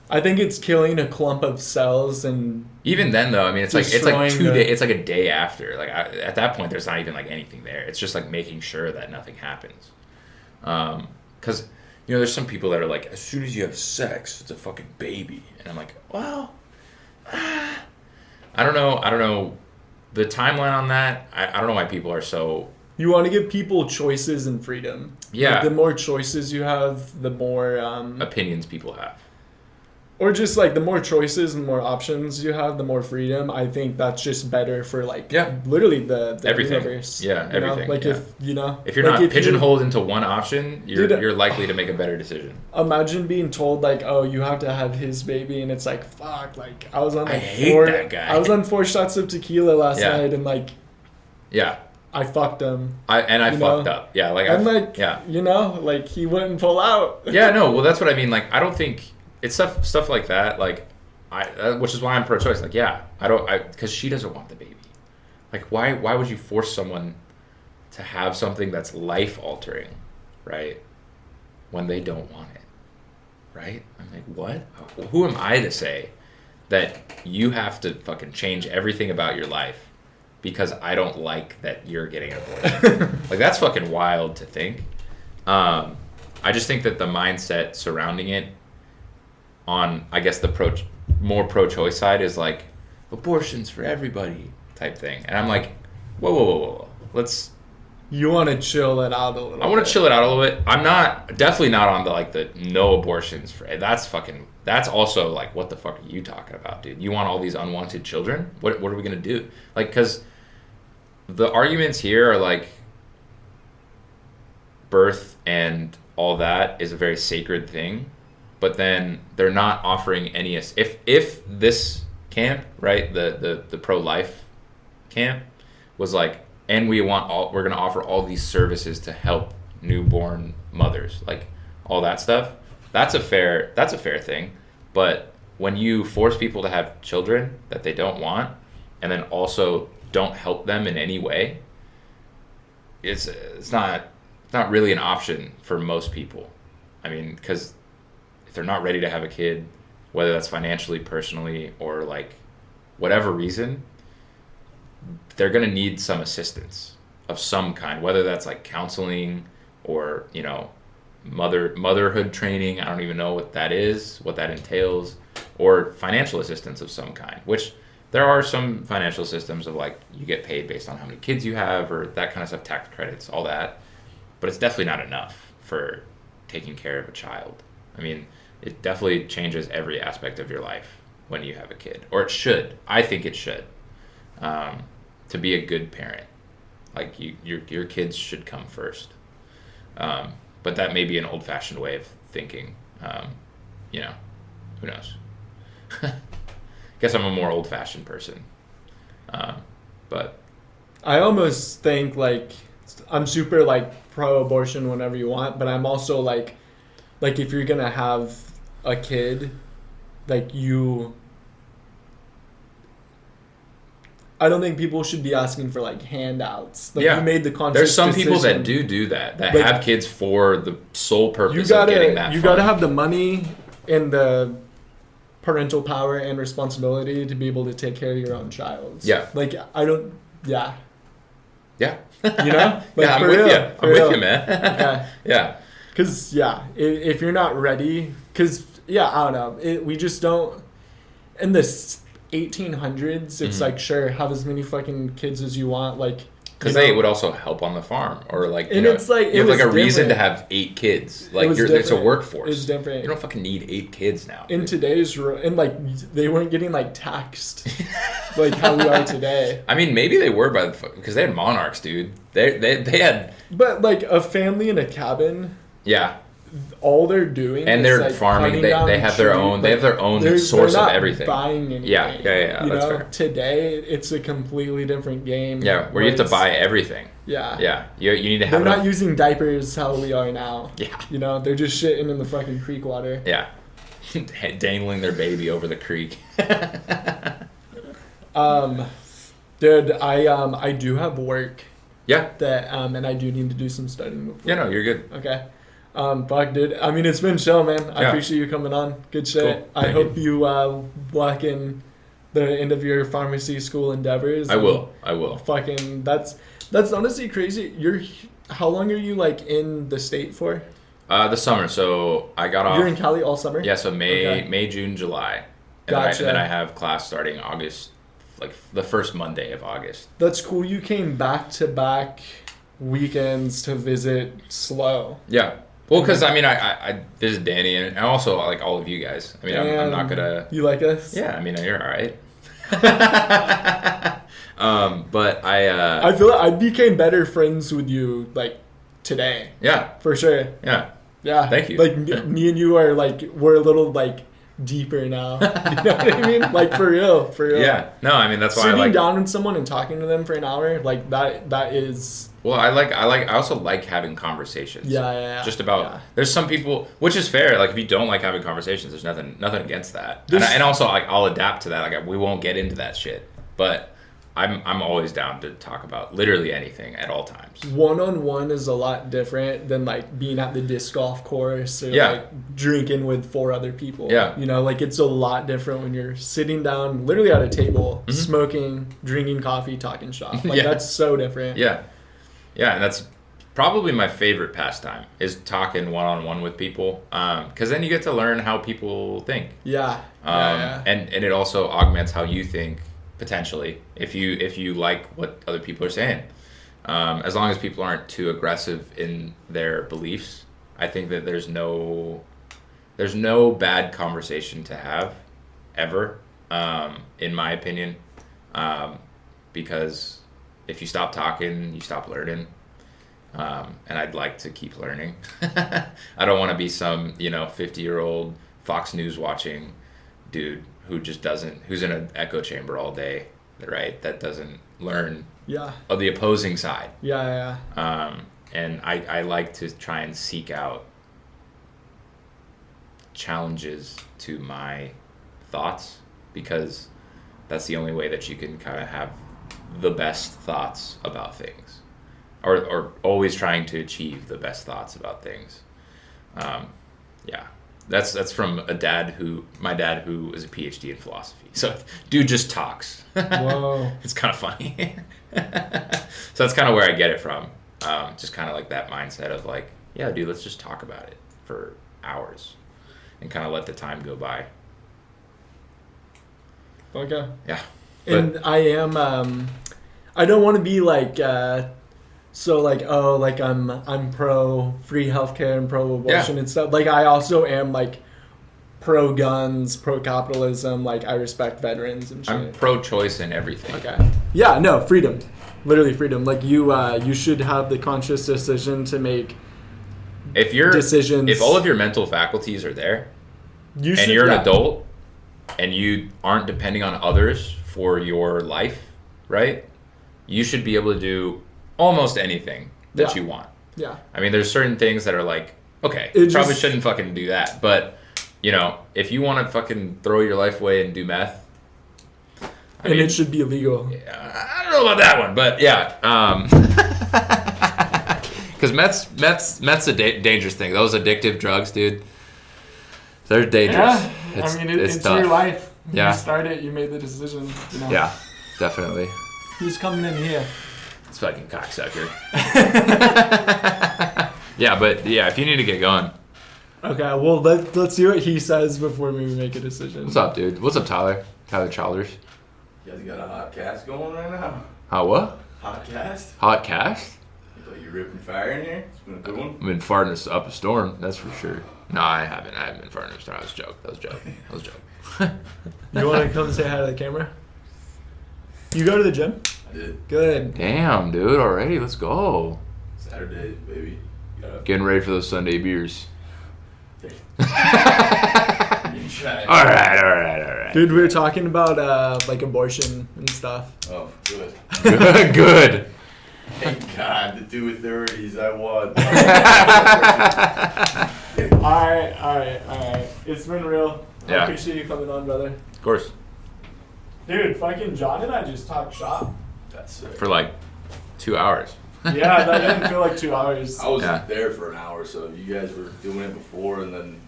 I think it's killing a clump of cells, and even then though, I mean it's like 2 days. It's like a day after. Like at that point, there's not even like anything there. It's just like making sure that nothing happens. Because you know, there's some people that are like, as soon as you have sex, it's a fucking baby, and I'm like, well, I don't know the timeline on that. I don't know why people are so. You want to give people choices and freedom. Yeah. Like the more choices you have, the more opinions people have. Or just like the more choices and more options you have, the more freedom. I think that's just better for like literally the everything. Universe. Yeah, everything. Like if if you're not pigeonholed into one option, you're likely to make a better decision. Imagine being told like, oh, you have to have his baby, and it's like, fuck. Like I was on like that guy. I was on 4 shots of tequila last night, and like, I fucked him. I fucked up. Yeah, like like he wouldn't pull out. Yeah, no. Well, that's what I mean. Like I don't think. It's stuff like that, like which is why I'm pro-choice. Like, because she doesn't want the baby. Like, why would you force someone to have something that's life-altering, right? When they don't want it, right? I'm like, what? Who am I to say that you have to fucking change everything about your life because I don't like that you're getting an abortion? Like, that's fucking wild to think. I just think that the mindset surrounding it on, I guess, the more pro-choice side is like abortions for everybody type thing, and I'm like, whoa. You want to chill it out a little. I want to chill it out a little bit. I'm definitely not on the no abortions for. That's also like, what the fuck are you talking about, dude? You want all these unwanted children? What are we gonna do? Like, because the arguments here are like birth and all that is a very sacred thing. But then they're not offering any. If this camp, right, the pro-life camp, was like, and we're gonna offer all these services to help newborn mothers, like all that stuff. That's a fair thing. But when you force people to have children that they don't want, and then also don't help them in any way, it's not really an option for most people. I mean, because they're not ready to have a kid, whether that's financially, personally, or like whatever reason, they're going to need some assistance of some kind, whether that's like counseling or, motherhood training. I don't even know what that is, what that entails, or financial assistance of some kind, which there are some financial systems of like you get paid based on how many kids you have or that kind of stuff, tax credits, all that. But it's definitely not enough for taking care of a child. I mean, it definitely changes every aspect of your life when you have a kid, or it should. I think it should. To be a good parent, like your kids should come first. But that may be an old-fashioned way of thinking. Who knows? Guess I'm a more old-fashioned person. But I almost think like I'm super like pro-abortion whenever you want, but I'm also like if you're gonna have a kid, like I don't think people should be asking for like handouts. Like you made the conscious There's some decision. people that do that like, have kids for the sole purpose of getting that. You gotta have the money and the parental power and responsibility to be able to take care of your own child. Yeah. Like I don't. Yeah. Yeah. You know. Like, I'm with you. I'm with you, man. Okay. Yeah. Because if you're not ready, I don't know. We just don't. In the 1800s, it's like, sure, have as many fucking kids as you want, like. Because they would also help on the farm, or like, it's like you have like a reason to have 8 kids. Like it's a workforce. It's different. You don't fucking need 8 kids now. In today's and like they weren't getting like taxed, like how we are today. I mean, maybe they were because they had monarchs, dude. They had. But like a family in a cabin. Yeah. All they're doing and is they're like farming. They have their own. They have their own source of everything. Buying anything. Yeah. That's fair. Today it's a completely different game. Yeah, where you have to buy everything. Yeah. Yeah. You need to have. They're not using diapers how we are now. Yeah. They're just shitting in the fucking creek water. Yeah. Dangling their baby over the creek. Dude, I do have work. Yeah. That and I do need to do some studying before. Yeah, no, you're good. Okay. Fuck, dude. I mean, it's been chill, man. I appreciate you coming on. Good shit. Cool. I hope you walk in the end of your pharmacy school endeavors. I will. Fucking, that's honestly crazy. How long are you like in the state for? The summer. So I got off. You're in Cali all summer? Yeah. So May, June, July. Gotcha. And then I have class starting August, like the first Monday of August. That's cool. You came back to back weekends to visit SLO. Yeah. Well, because I mean, I visit Danny and also like all of you guys. I mean, I'm not gonna. You like us? Yeah, I mean, you're all right. But I feel like I became better friends with you like today. Yeah, for sure. Yeah. Yeah. Thank you. Like me and you are like we're a little like deeper now. You know what I mean? Like for real. Yeah. No, I mean that's why sitting I like down with someone and talking to them for an hour like that is. Well, I also like having conversations. Yeah. Just about there's some people, which is fair. Like if you don't like having conversations, there's nothing against that. And also like I'll adapt to that. Like we won't get into that shit, but I'm always down to talk about literally anything at all times. One-on-one is a lot different than like being at the disc golf course or like drinking with 4 other people. Yeah. You know, like it's a lot different when you're sitting down literally at a table, smoking, drinking coffee, talking shop. Like that's so different. Yeah. Yeah, and that's probably my favorite pastime is talking one-on-one with people, because then you get to learn how people think. Yeah. And it also augments how you think potentially if you like what other people are saying. As long as people aren't too aggressive in their beliefs, I think that there's no bad conversation to have ever, in my opinion, because if you stop talking, you stop learning. And I'd like to keep learning. I don't want to be some, 50-year-old Fox News watching dude who just who's in an echo chamber all day, right? That doesn't learn of the opposing side. Yeah. And I like to try and seek out challenges to my thoughts, because that's the only way that you can kind of have the best thoughts about things, or always trying to achieve the best thoughts about things. That's from my dad who is a PhD in philosophy. So dude just talks. Whoa. It's kind of funny. So that's kind of where I get it from. Just kind of like that mindset of like, yeah, dude, let's just talk about it for hours and kind of let the time go by. Okay. Yeah. And I am, I don't want to be like, so like, oh, like I'm pro free healthcare and pro abortion and stuff. Like I also am like pro guns, pro capitalism. Like I respect veterans and shit. I'm pro choice in everything. Okay. Yeah. No, freedom. Literally freedom. Like you should have the conscious decision to make decisions. If all of your mental faculties are there, you're an adult, and you aren't depending on others for your life, right? You should be able to do almost anything that you want. Yeah. I mean, there's certain things that are like, okay, probably shouldn't fucking do that. But, if you want to fucking throw your life away and do meth. I mean, it should be illegal. Yeah, I don't know about that one, but yeah. Because meth's a dangerous thing. Those addictive drugs, dude, they're dangerous. Yeah. It's tough. your life. Yeah. You started, you made the decision. Yeah, definitely. Who's coming in here? It's fucking cocksucker. If you need to get going. Okay, well, let's see what he says before we make a decision. What's up, dude? What's up, Tyler? Tyler Childers. You guys got a hot cast going right now? Hot what? Hot cast? Hot cast? You thought you were ripping fire in here? It's been a good one. I've been farting up a storm, that's for sure. No, I haven't. I haven't been farting up a storm. That was a joke. You want to come say hi to the camera? You go to the gym? I did. Good. Damn, dude. Already, let's go. Saturday, baby. Getting ready for those Sunday beers. All right. Dude, we were talking about like abortion and stuff. Oh, good. Good. Thank God, the 2 authorities I want. All right. It's been real. Yeah. I appreciate you coming on, brother. Of course. Dude, fucking John and I just talked shop. That's sick. For like 2 hours. Yeah, that didn't feel like 2 hours. I was there for an hour, so if you guys were doing it before and then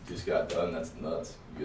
just got done, that's nuts. You